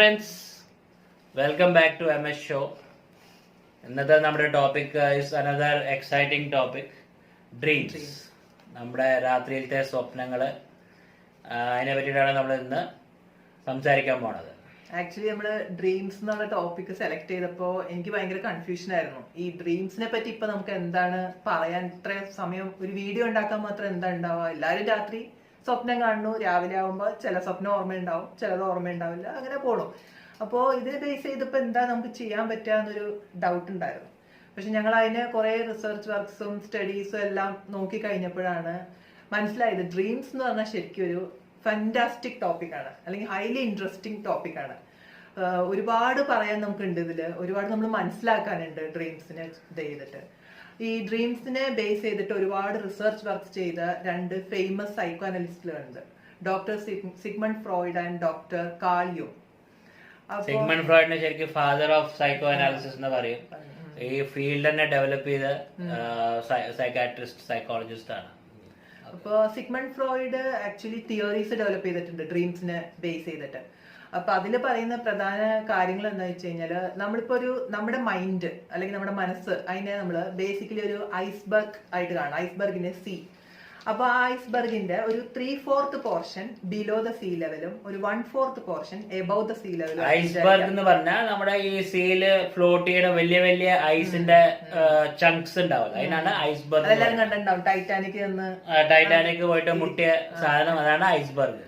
Friends, welcome back to MS show. ഇന്നത്തെ നമ്മുടെ topic is another exciting topic, dreams. നമ്മുടെ രാത്രിയിലത്തെ സ്വപ്നങ്ങൾ, അതിനെ പറ്റിയിട്ടാണ് നമ്മൾ ഇന്ന് സംസാരിക്കാൻ പോണത്. ആക്ച്വലി നമ്മള് ഡ്രീംസ് എന്നുള്ള ടോപ്പിക് സെലക്ട് ചെയ്തപ്പോ എനിക്ക് ഭയങ്കര കൺഫ്യൂഷൻ ആയിരുന്നു. ഈ ഡ്രീംസിനെ പറ്റി ഇപ്പൊ നമുക്ക് എന്താണ് പറയാൻ, ഇത്ര സമയം ഒരു വീഡിയോ ഉണ്ടാക്കാൻ മാത്രം എന്താ ഉണ്ടാവുക? എല്ലാരും രാത്രി സ്വപ്നം കാണുന്നു, രാവിലെ ആവുമ്പോ ചില സ്വപ്നം ഓർമ്മയുണ്ടാവും, ചിലത് ഓർമ്മയുണ്ടാവില്ല, അങ്ങനെ പോണു. അപ്പോ ഇതിനെ ബേസ് ചെയ്തപ്പോ എന്താ നമുക്ക് ചെയ്യാൻ പറ്റുക എന്നൊരു ഡൗട്ട് ഉണ്ടായിരുന്നു. പക്ഷെ ഞങ്ങൾ അതിന് കുറെ റിസർച്ച് വർക്ക്സും സ്റ്റഡീസും എല്ലാം നോക്കി കഴിഞ്ഞപ്പോഴാണ് മനസ്സിലായത് ഡ്രീംസ് എന്ന് പറഞ്ഞാൽ ശരിക്കും ഒരു ഫാന്റാസ്റ്റിക് ടോപ്പിക്കാണ്, അല്ലെങ്കിൽ ഹൈലി ഇൻട്രസ്റ്റിംഗ് ടോപ്പിക്കാണ്. ഒരുപാട് പറയാൻ നമുക്കുണ്ട് ഇതില്, ഒരുപാട് നമ്മൾ മനസ്സിലാക്കാനുണ്ട് ഡ്രീംസിനെ ഇത് ചെയ്തിട്ട്. ഈ ഡ്രീംസിനെ ബേസ് ചെയ്തിട്ട് ഒരുപാട് റിസർച്ച് വർക്ക് ചെയ്ത രണ്ട് ഫേമസ് സൈക്കോ അനലിസ്റ്റുകളുണ്ട്, doctor Sigmund Freud and doctor Carl യുങ്. സിഗ്മണ്ട് ഫ്രോയിഡിനെ ശരിക്കും ഫാദർ ഓഫ് സൈക്കോ അനാലിസിസ് എന്ന് പറയും. ഈ ഫീൽഡ് തന്നെ ഡെവലപ്പ് ചെയ്ത സൈക്കാട്രിസ്റ്റ്, സൈക്കോളജിസ്റ്റ് ആണ്. അപ്പൊ Sigmund Freud actually theories develop ചെയ്തിട്ടുണ്ട് ഡ്രീംസിനെ ബേസ് ചെയ്തിട്ട്. അപ്പൊ അതിൽ പറയുന്ന പ്രധാന കാര്യങ്ങൾ എന്താ വെച്ച് കഴിഞ്ഞാല്, നമ്മളിപ്പോ നമ്മുടെ മൈൻഡ് അല്ലെങ്കിൽ നമ്മുടെ മനസ്സ്, അതിനെ നമ്മള് ബേസിക്കലി ഒരു ഐസ്ബർഗ് ആയിട്ട് കാണാം. ഐസ്ബർഗിന്റെ സീ. അപ്പൊ ആ ഐസ്ബർഗിന്റെ ഒരു 3/4 പോർഷൻ ബിലോ ദ സീ ലെവലും ഒരു 1/4 പോർഷൻ എബവ് ദ സീ ലെവലും. ഐസ്ബർഗ് എന്ന് പറഞ്ഞാൽ നമ്മുടെ ഈ സീല് ഫ്ലോട്ട് ചെയ്യുന്ന വലിയ വലിയ ഐസിന്റെ ചങ്ക്സ് ഉണ്ടാവില്ല, അതിനാണ് ഐസ്ബർഗ്. അതെല്ലാരും കണ്ടിട്ടുണ്ടാവും, ടൈറ്റാനിക് പോയിട്ട് മുട്ടിയ സാധനം, അതാണ് ഐസ്ബർഗ്.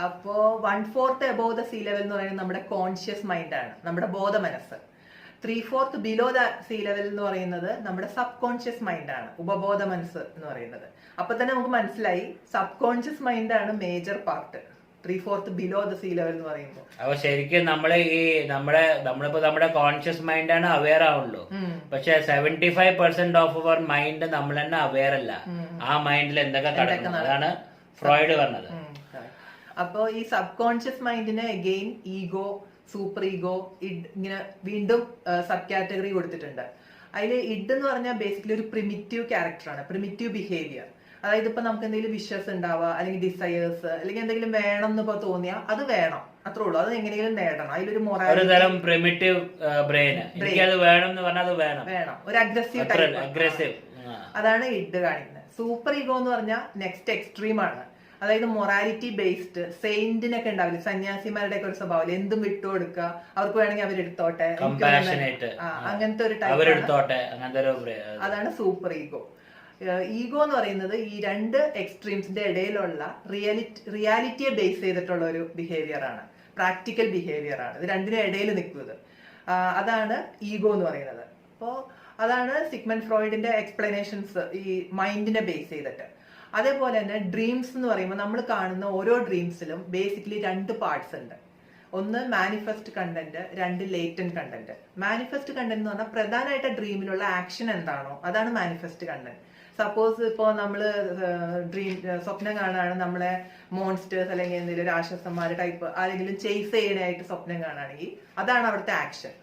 അപ്പോ 1/4 എബവ് ദ സീ ലെവൽ എന്ന് പറയുന്നത് നമ്മുടെ കോൺഷ്യസ് മൈൻഡ് ആണ്, നമ്മുടെ ബോധ മനസ്സ്. 3/4 ബിലോ ദ സീ ലെവൽ എന്ന് പറയുന്നത് നമ്മുടെ സബ് കോൺഷ്യസ് മൈൻഡ് ആണ്, ഉപബോധ മനസ്സ് എന്ന് പറയുന്നത്. അപ്പൊ തന്നെ നമുക്ക് മനസ്സിലായി സബ് കോൺഷ്യസ് മൈൻഡ് ആണ് major part, 3/4 below the sea level എന്ന് പറയുമ്പോൾ. അപ്പൊ ശരിക്കും നമ്മളിപ്പോ നമ്മുടെ കോൺഷ്യസ് മൈൻഡ് ആണ് അവെയർ ആവുള്ളൂ. പക്ഷെ 75% ഓഫ് അവർ മൈൻഡ് നമ്മൾ തന്നെ അവെയർ അല്ല. ആ മൈൻഡിൽ എന്തൊക്കെ കിടക്കുന്നു, അതാണ് ഫ്രോയിഡ് പറഞ്ഞത്. അപ്പോ ഈ സബ് കോൺഷ്യസ് മൈൻഡിന് again ego, superego, id, ഇങ്ങനെ വീണ്ടും സബ് കാറ്റഗറി കൊടുത്തിട്ടുണ്ട്. അതിൽ ഇഡ് എന്ന് പറഞ്ഞാൽ ബേസിക്കലി ഒരു പ്രിമിറ്റീവ് ക്യാരക്ടറാണ്, പ്രിമിറ്റീവ് ബിഹേവിയർ. അതായത് ഇപ്പൊ നമുക്ക് എന്തെങ്കിലും വിഷസ് ഉണ്ടാവുക, അല്ലെങ്കിൽ ഡിസയേഴ്സ്, അല്ലെങ്കിൽ എന്തെങ്കിലും വേണം എന്ന് തോന്നിയാൽ അത് വേണം, അത്രേ ഉള്ളൂ. അത് എങ്ങനെയെങ്കിലും നേടണം. അതിലൊരു മൊറാലിറ്റി, പ്രിമിറ്റീവ് ബ്രെയിൻ, അത് വേണം എന്ന് പറഞ്ഞാൽ അത് വേണം, ഒരു അഗ്രസീവ്. അതാണ് ഇഡ് കാണിക്കുന്നത്. സൂപ്പർ ഈഗോ എന്ന് പറഞ്ഞാൽ നെക്സ്റ്റ് എക്സ്ട്രീം ആണ്. അതായത് മൊറാലിറ്റി ബേസ്ഡ്, സെയിന്റിനൊക്കെ ഉണ്ടാവില്ല, സന്യാസിമാരുടെ ഒക്കെ ഒരു സ്വഭാവം, എന്തും വിട്ടുകൊടുക്കുക, അവർക്ക് വേണമെങ്കിൽ അവരെടുത്തോട്ടെ, അങ്ങനത്തെ ഒരു ടൈപ്പ്. അതാണ് സൂപ്പർ ഈഗോ. ഈഗോ എന്ന് പറയുന്നത് ഈ രണ്ട് എക്സ്ട്രീംസിന്റെ ഇടയിലുള്ള റിയാലിറ്റിയെ ബേസ് ചെയ്തിട്ടുള്ള ഒരു ബിഹേവിയർ ആണ്, പ്രാക്ടിക്കൽ ബിഹേവിയർ ആണ്. ഇത് രണ്ടിനും ഇടയിൽ നിൽക്കുന്നത്, അതാണ് ഈഗോ എന്ന് പറയുന്നത്. അപ്പോ അതാണ് സിഗ്മണ്ട് ഫ്രോയിഡിന്റെ എക്സ്പ്ലനേഷൻസ് ഈ മൈൻഡിനെ ബേസ് ചെയ്തിട്ട്. അതേപോലെ തന്നെ ഡ്രീംസ് എന്ന് പറയുമ്പോൾ നമ്മൾ കാണുന്ന ഓരോ ഡ്രീംസിലും ബേസിക്കലി രണ്ട് പാർട്സ് ഉണ്ട്. ഒന്ന് മാനിഫെസ്റ്റ് കണ്ടന്റ്, രണ്ട് ലേറ്റന്റ് കണ്ടന്റ്. മാനിഫെസ്റ്റ് കണ്ടന്റ് എന്ന് പറഞ്ഞാൽ പ്രധാനമായിട്ട് ഡ്രീമിലുള്ള ആക്ഷൻ എന്താണോ അതാണ് മാനിഫെസ്റ്റ് കണ്ടന്റ്. സപ്പോസ് ഇപ്പോ നമ്മള് സ്വപ്നം കാണുകയാണ്, നമ്മളെ മോൺസ്റ്റേഴ്സ് അല്ലെങ്കിൽ എന്തെങ്കിലും രാക്ഷസന്മാര് ടൈപ്പ് ആരെങ്കിലും ചേസ് ചെയ്യാനായിട്ട് സ്വപ്നം കാണുകയാണെങ്കിൽ അതാണ് അവിടുത്തെ ആക്ഷൻ,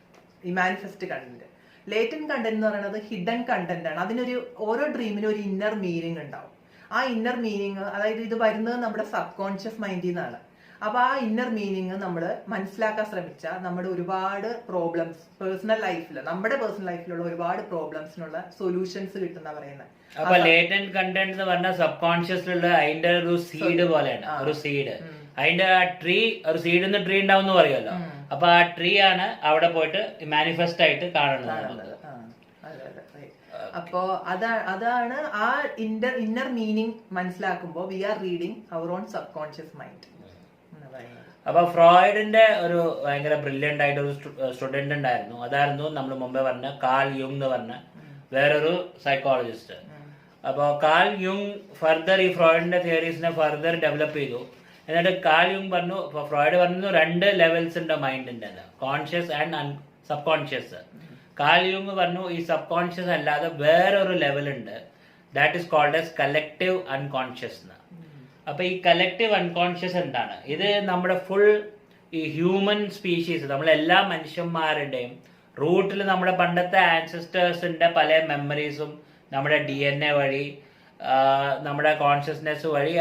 ഈ മാനിഫെസ്റ്റ് കണ്ടന്റ്. ലേറ്റന്റ് കണ്ടന്റ് എന്ന് പറയുന്നത് ഹിഡൻ കണ്ടന്റ് ആണ്. അതിനൊരു ഓരോ ഡ്രീമിനും ഒരു ഇന്നർ മീനിങ് ഉണ്ടാവും. ആ ഇന്നർ മീനിങ്, അതായത് ഇത് വരുന്നത് നമ്മുടെ സബ് കോൺഷ്യസ് മൈൻഡിൽ നിന്നാണ്. അപ്പൊ ആ ഇന്നർ മീനിങ് നമ്മൾ മനസ്സിലാക്കാൻ ശ്രമിച്ചാൽ നമ്മുടെ ഒരുപാട് പ്രോബ്ലംസ് നമ്മുടെ പേഴ്സണൽ ലൈഫിലുള്ള ഒരുപാട് പ്രോബ്ലംസിനുള്ള സൊല്യൂഷൻസ് കിട്ടുന്ന പറയുന്നത്. അപ്പൊ ലേറ്റന്റ് കണ്ടന്റ് എന്ന് പറഞ്ഞാൽ സബ് കോൺഷ്യസിലുള്ള അതിന്റെ ഒരു സീഡ് പോലെയാണ്, ഒരു സീഡ്. അതിന്റെ ആ ട്രീ, ഒരു സീഡിന്ന് ട്രീ ഉണ്ടാവും എന്ന് പറയുമല്ലോ. അപ്പൊ ആ ട്രീ ആണ് അവിടെ പോയിട്ട് മാനിഫെസ്റ്റ് ആയിട്ട് കാണുന്നത്. അപ്പോ അതാണ് ആ ഇന്നർ മീനിങ് മനസ്സിലാക്കുമ്പോൾ we are reading our on subconscious mind. അപ്പൊ ഫ്രോയിഡിന്റെ ഒരു ഭയങ്കര ബ്രില്യന്റ് ആയിട്ട് ഒരു സ്റ്റുഡന്റ് ഉണ്ടായിരുന്നു. അതായിരുന്നു നമ്മൾ മുമ്പേ പറഞ്ഞ കാൾ യുങ് എന്ന് പറഞ്ഞ വേറൊരു സൈക്കോളജിസ്റ്റ്. അപ്പൊ കാൾ യുങ് ഫർദർ ഈ ഫ്രോയിഡിന്റെ തിയറീസിനെ ഫർദർ ഡെവലപ്പ് ചെയ്തു. എന്നിട്ട് കാൾ യുങ് പറഞ്ഞു, ഫ്രോയിഡ് പറഞ്ഞു രണ്ട് ലെവൽസ് ഉണ്ട് മൈൻഡിന്റെ, conscious and subconscious. Carl യുങ് പറഞ്ഞു ഈ സബ് കോൺഷ്യസ് അല്ലാതെ വേറൊരു ലെവൽ ഉണ്ട്, that is called as collective unconscious. അപ്പൊ ഈ കലക്റ്റീവ് അൺകോൺഷ്യസ് എന്താണ്? ഇത് നമ്മുടെ ഫുൾ ഈ ഹ്യൂമൻ സ്പീഷീസ്, നമ്മളെല്ലാ മനുഷ്യന്മാരുടെയും റൂട്ടിൽ നമ്മുടെ പണ്ടത്തെ ആൻസസ്റ്റേഴ്സിന്റെ പല മെമ്മറീസും നമ്മുടെ DNA വഴി, നമ്മുടെ കോൺഷ്യസ്നെസ് വഴി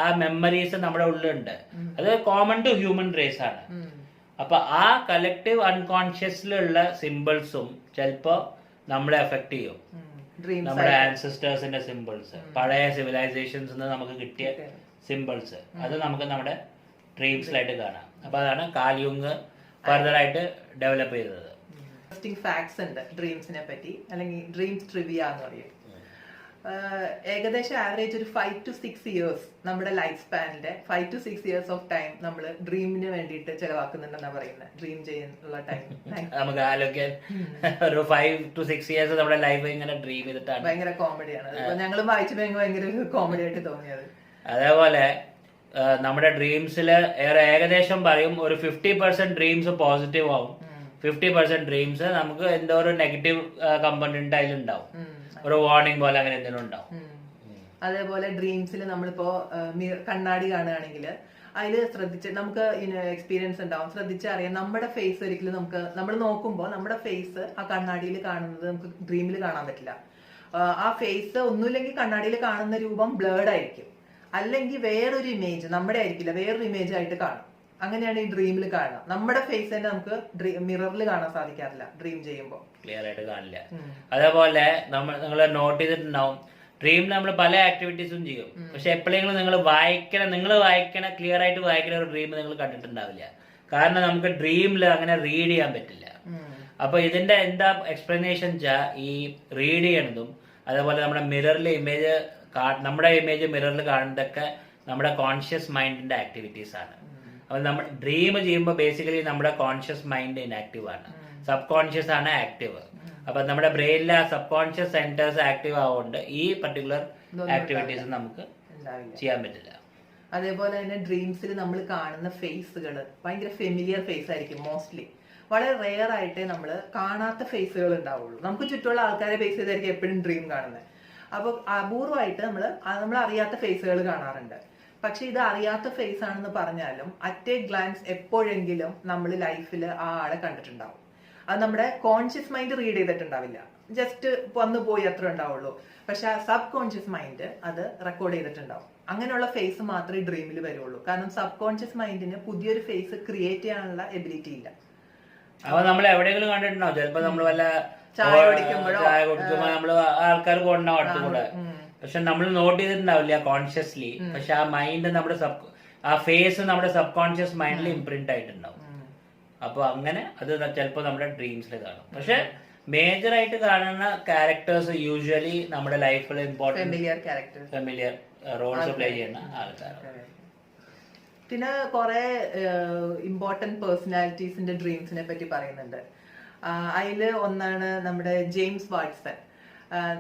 ആ മെമ്മറീസ് നമ്മുടെ ഉള്ളിലുണ്ട്. അത് കോമൺ ടു ഹ്യൂമൻ റേസ് ആണ്. അപ്പൊ ആ കളക്റ്റീവ് അൺകോൺഷ്യസിലുള്ള സിമ്പിൾസും ചിലപ്പോ നമ്മളെ എഫക്ട് ചെയ്യും. നമ്മുടെ ആൻസിസ്റ്റേഴ്സിന്റെ സിമ്പിൾസ്, പഴയ സിവിലൈസേഷൻസ് നമുക്ക് കിട്ടിയ സിമ്പിൾസ്, അത് നമുക്ക് നമ്മുടെ ഡ്രീംസിലായിട്ട് കാണാം. അപ്പൊ അതാണ് കാൽ യുങ് ഫർദർ ആയിട്ട് ഡെവലപ്പ് ചെയ്തത്. ഇൻട്രസ്റ്റിംഗ് ഫാക്ട്സ് ഉണ്ട് ഡ്രീംസിനെ പറ്റി, അല്ലെങ്കിൽ ഡ്രീംസ് ട്രിവിയ എന്ന് പറയും. ഏകദേശം ആവറേജ് ഒരു 5 to 6 years നമ്മുടെ ലൈഫ് സ്പാനിന്റെ 5 to 6 years ഓഫ് ടൈം നമ്മൾ ഡ്രീമിന് വേണ്ടിയിട്ട് ചെലവാക്കുന്നുണ്ടെന്നാ പറയുന്നത്. ഡ്രീം ചെയ്യാനുള്ള ടൈം നമുക്ക് ആലോചിക്കാൻ ഒരു 5 to 6 years നമ്മുടെ ലൈഫ് ഇങ്ങനെ ഡ്രീം ചെയ്തിട്ടാണ്. ഭയങ്കര കോമഡിയാണ്. ഞങ്ങളും വായിച്ചപ്പോ ഭയങ്കര കോമഡി ആയിട്ട് തോന്നിയത്. അതേപോലെ നമ്മുടെ ഡ്രീംസില് ഏകദേശം പറയും ഒരു 50% ഡ്രീംസ് പോസിറ്റീവ് ആവും, 50% ഡ്രീംസ് നമുക്ക് എന്തോ ഒരു നെഗറ്റീവ് കമ്പണന്റ് അതിലുണ്ടാവും, ഒരു വാർണിംഗ് പോലെ അങ്ങനെ എന്തെങ്കിലും ഉണ്ടാവും. അതേപോലെ ഡ്രീംസിൽ നമ്മളിപ്പോ കണ്ണാടി കാണുകയാണെങ്കിൽ അതിൽ ശ്രദ്ധിച്ച് നമുക്ക് എക്സ്പീരിയൻസ് ഉണ്ടാവും, ശ്രദ്ധിച്ചറിയാം നമ്മുടെ ഫേസ് ഒരിക്കലും നമ്മൾ നോക്കുമ്പോൾ നമ്മുടെ ഫേസ് ആ കണ്ണാടിയിൽ കാണുന്നത് നമുക്ക് ഡ്രീമിൽ കാണാൻ പറ്റില്ല. ആ ഫേസ് ഒന്നുമില്ലെങ്കിൽ കണ്ണാടിയിൽ കാണുന്ന രൂപം ബ്ലേർഡ് ആയിരിക്കും, അല്ലെങ്കിൽ വേറൊരു ഇമേജ് നമ്മുടെ ആയിരിക്കില്ല, വേറൊരു ഇമേജ് ആയിട്ട് കാണും. അങ്ങനെയാണ് ഈ ഡ്രീമിൽ കാണുക. നമ്മുടെ ഫേസ് തന്നെ നമുക്ക് മിററിൽ കാണാൻ സാധിക്കാറില്ല ഡ്രീം ചെയ്യുമ്പോൾ, ക്ലിയർ ആയിട്ട് കാണില്ല. അതേപോലെ നിങ്ങൾ നോട്ട് ചെയ്തിട്ടുണ്ടാവും, ഡ്രീമിൽ നമ്മൾ പല ആക്ടിവിറ്റീസും ചെയ്യും, പക്ഷെ എപ്പോഴെങ്കിലും നിങ്ങൾ വായിക്കണ ക്ലിയർ ആയിട്ട് വായിക്കണ ഒരു ഡ്രീം നിങ്ങൾ കണ്ടിട്ടുണ്ടാവില്ല. കാരണം നമുക്ക് ഡ്രീമിൽ അങ്ങനെ റീഡ് ചെയ്യാൻ പറ്റില്ല. അപ്പൊ ഇതിന്റെ എന്താ എക്സ്പ്ലനേഷൻ വെച്ചാൽ ഈ റീഡ് ചെയ്യണതും അതേപോലെ നമ്മുടെ മിററിലെ നമ്മുടെ ഇമേജ് മിററിൽ കാണുന്നതൊക്കെ നമ്മുടെ കോൺഷ്യസ് മൈൻഡിന്റെ ആക്ടിവിറ്റീസ് ആണ്. അപ്പൊ നമ്മൾ ഡ്രീം ചെയ്യുമ്പോൾ ബേസിക്കലി നമ്മുടെ കോൺഷ്യസ് മൈൻഡ് ഇൻആക്റ്റീവ് ആണ്, സബ് കോൺഷ്യസ് ആണ് ആക്റ്റീവ്. അപ്പൊ നമ്മുടെ ബ്രെയിനിലെ ആ സബ് കോൺഷ്യസ് സെന്റേഴ്സ് ആക്റ്റീവ് ആവുകൊണ്ട് ഈ പർട്ടിക്കുലർ ആക്ടിവിറ്റീസ് നമുക്ക് ചെയ്യാൻ പറ്റില്ല. അതേപോലെ തന്നെ ഡ്രീംസിൽ നമ്മൾ കാണുന്ന ഫേസുകൾ ഭയങ്കര ഫെമിലിയർ ഫേസ് ആയിരിക്കും. മോസ്റ്റ്ലി വളരെ റെയർ ആയിട്ടേ നമ്മൾ കാണാത്ത ഫേസുകൾ ഉണ്ടാവുള്ളൂ. നമുക്ക് ചുറ്റുമുള്ള ആൾക്കാരെ ഫേസ് ചെയ്തായിരിക്കും എപ്പോഴും ഡ്രീം കാണുന്നത്. അപ്പൊ അപൂർവമായിട്ട് നമ്മൾ അറിയാത്ത ഫേസുകൾ കാണാറുണ്ട്. പക്ഷെ ഇത് അറിയാത്ത ഫേസ് ആണെന്ന് പറഞ്ഞാലും അറ്റ് എ ഗ്ലാൻസ് എപ്പോഴെങ്കിലും നമ്മൾ ലൈഫിൽ ആ ആളെ കണ്ടിട്ടുണ്ടാവും. അത് നമ്മുടെ കോൺഷ്യസ് മൈൻഡ് റീഡ് ചെയ്തിട്ടുണ്ടാവില്ല, ജസ്റ്റ് വന്നു പോയി അത്ര ഉണ്ടാവുള്ളൂ. പക്ഷെ ആ സബ് കോൺഷ്യസ് മൈൻഡ് അത് റെക്കോർഡ് ചെയ്തിട്ടുണ്ടാവും. അങ്ങനെയുള്ള ഫേസ് മാത്രമേ ഡ്രീമിൽ വരുള്ളൂ. കാരണം സബ് കോൺഷ്യസ് മൈൻഡിന് പുതിയൊരു ഫേസ് ക്രിയേറ്റ് ചെയ്യാനുള്ള എബിലിറ്റി ഇല്ല. അപ്പൊ നമ്മൾ എവിടെയെങ്കിലും കണ്ടിട്ടുണ്ടാവും, ചിലപ്പോ നമ്മൾ വല്ല ചായ കുടിക്കുമ്പോ നമ്മള് ആൾക്കാർ കൊണ്ടാവും അടുത്തുകൂടെ, പക്ഷെ നമ്മൾ നോട്ട് ചെയ്തിട്ടുണ്ടാവില്ല കോൺഷ്യസ്ലി. പക്ഷെ ആ മൈൻഡ് നമ്മുടെ ആ ഫേസ് നമ്മുടെ സബ് കോൺഷ്യസ് മൈൻഡിൽ ഇംപ്രിന്റ് ആയിട്ടുണ്ടാവും. അപ്പൊ അങ്ങനെ അത് ചിലപ്പോ നമ്മുടെ ഡ്രീംസിൽ കാണും. പക്ഷെ മേജർ ആയിട്ട് കാണുന്ന ക്യാരക്ടേഴ്സ് യൂഷ്വലി നമ്മുടെ ലൈഫിൽ ഇമ്പോർട്ടന്റ് ഫെമിലിയർ റോൾസ് പ്ലേ ചെയ്യുന്ന ആൾക്കാരാണ്. പിന്നെ കുറെ ഇമ്പോർട്ടന്റ് പേഴ്സണാലിറ്റീസിന്റെ ഡ്രീംസിനെ പറ്റി പറയുന്നുണ്ട്. അതില് ഒന്നാണ് നമ്മുടെ ജെയിംസ് വാട്സൺ.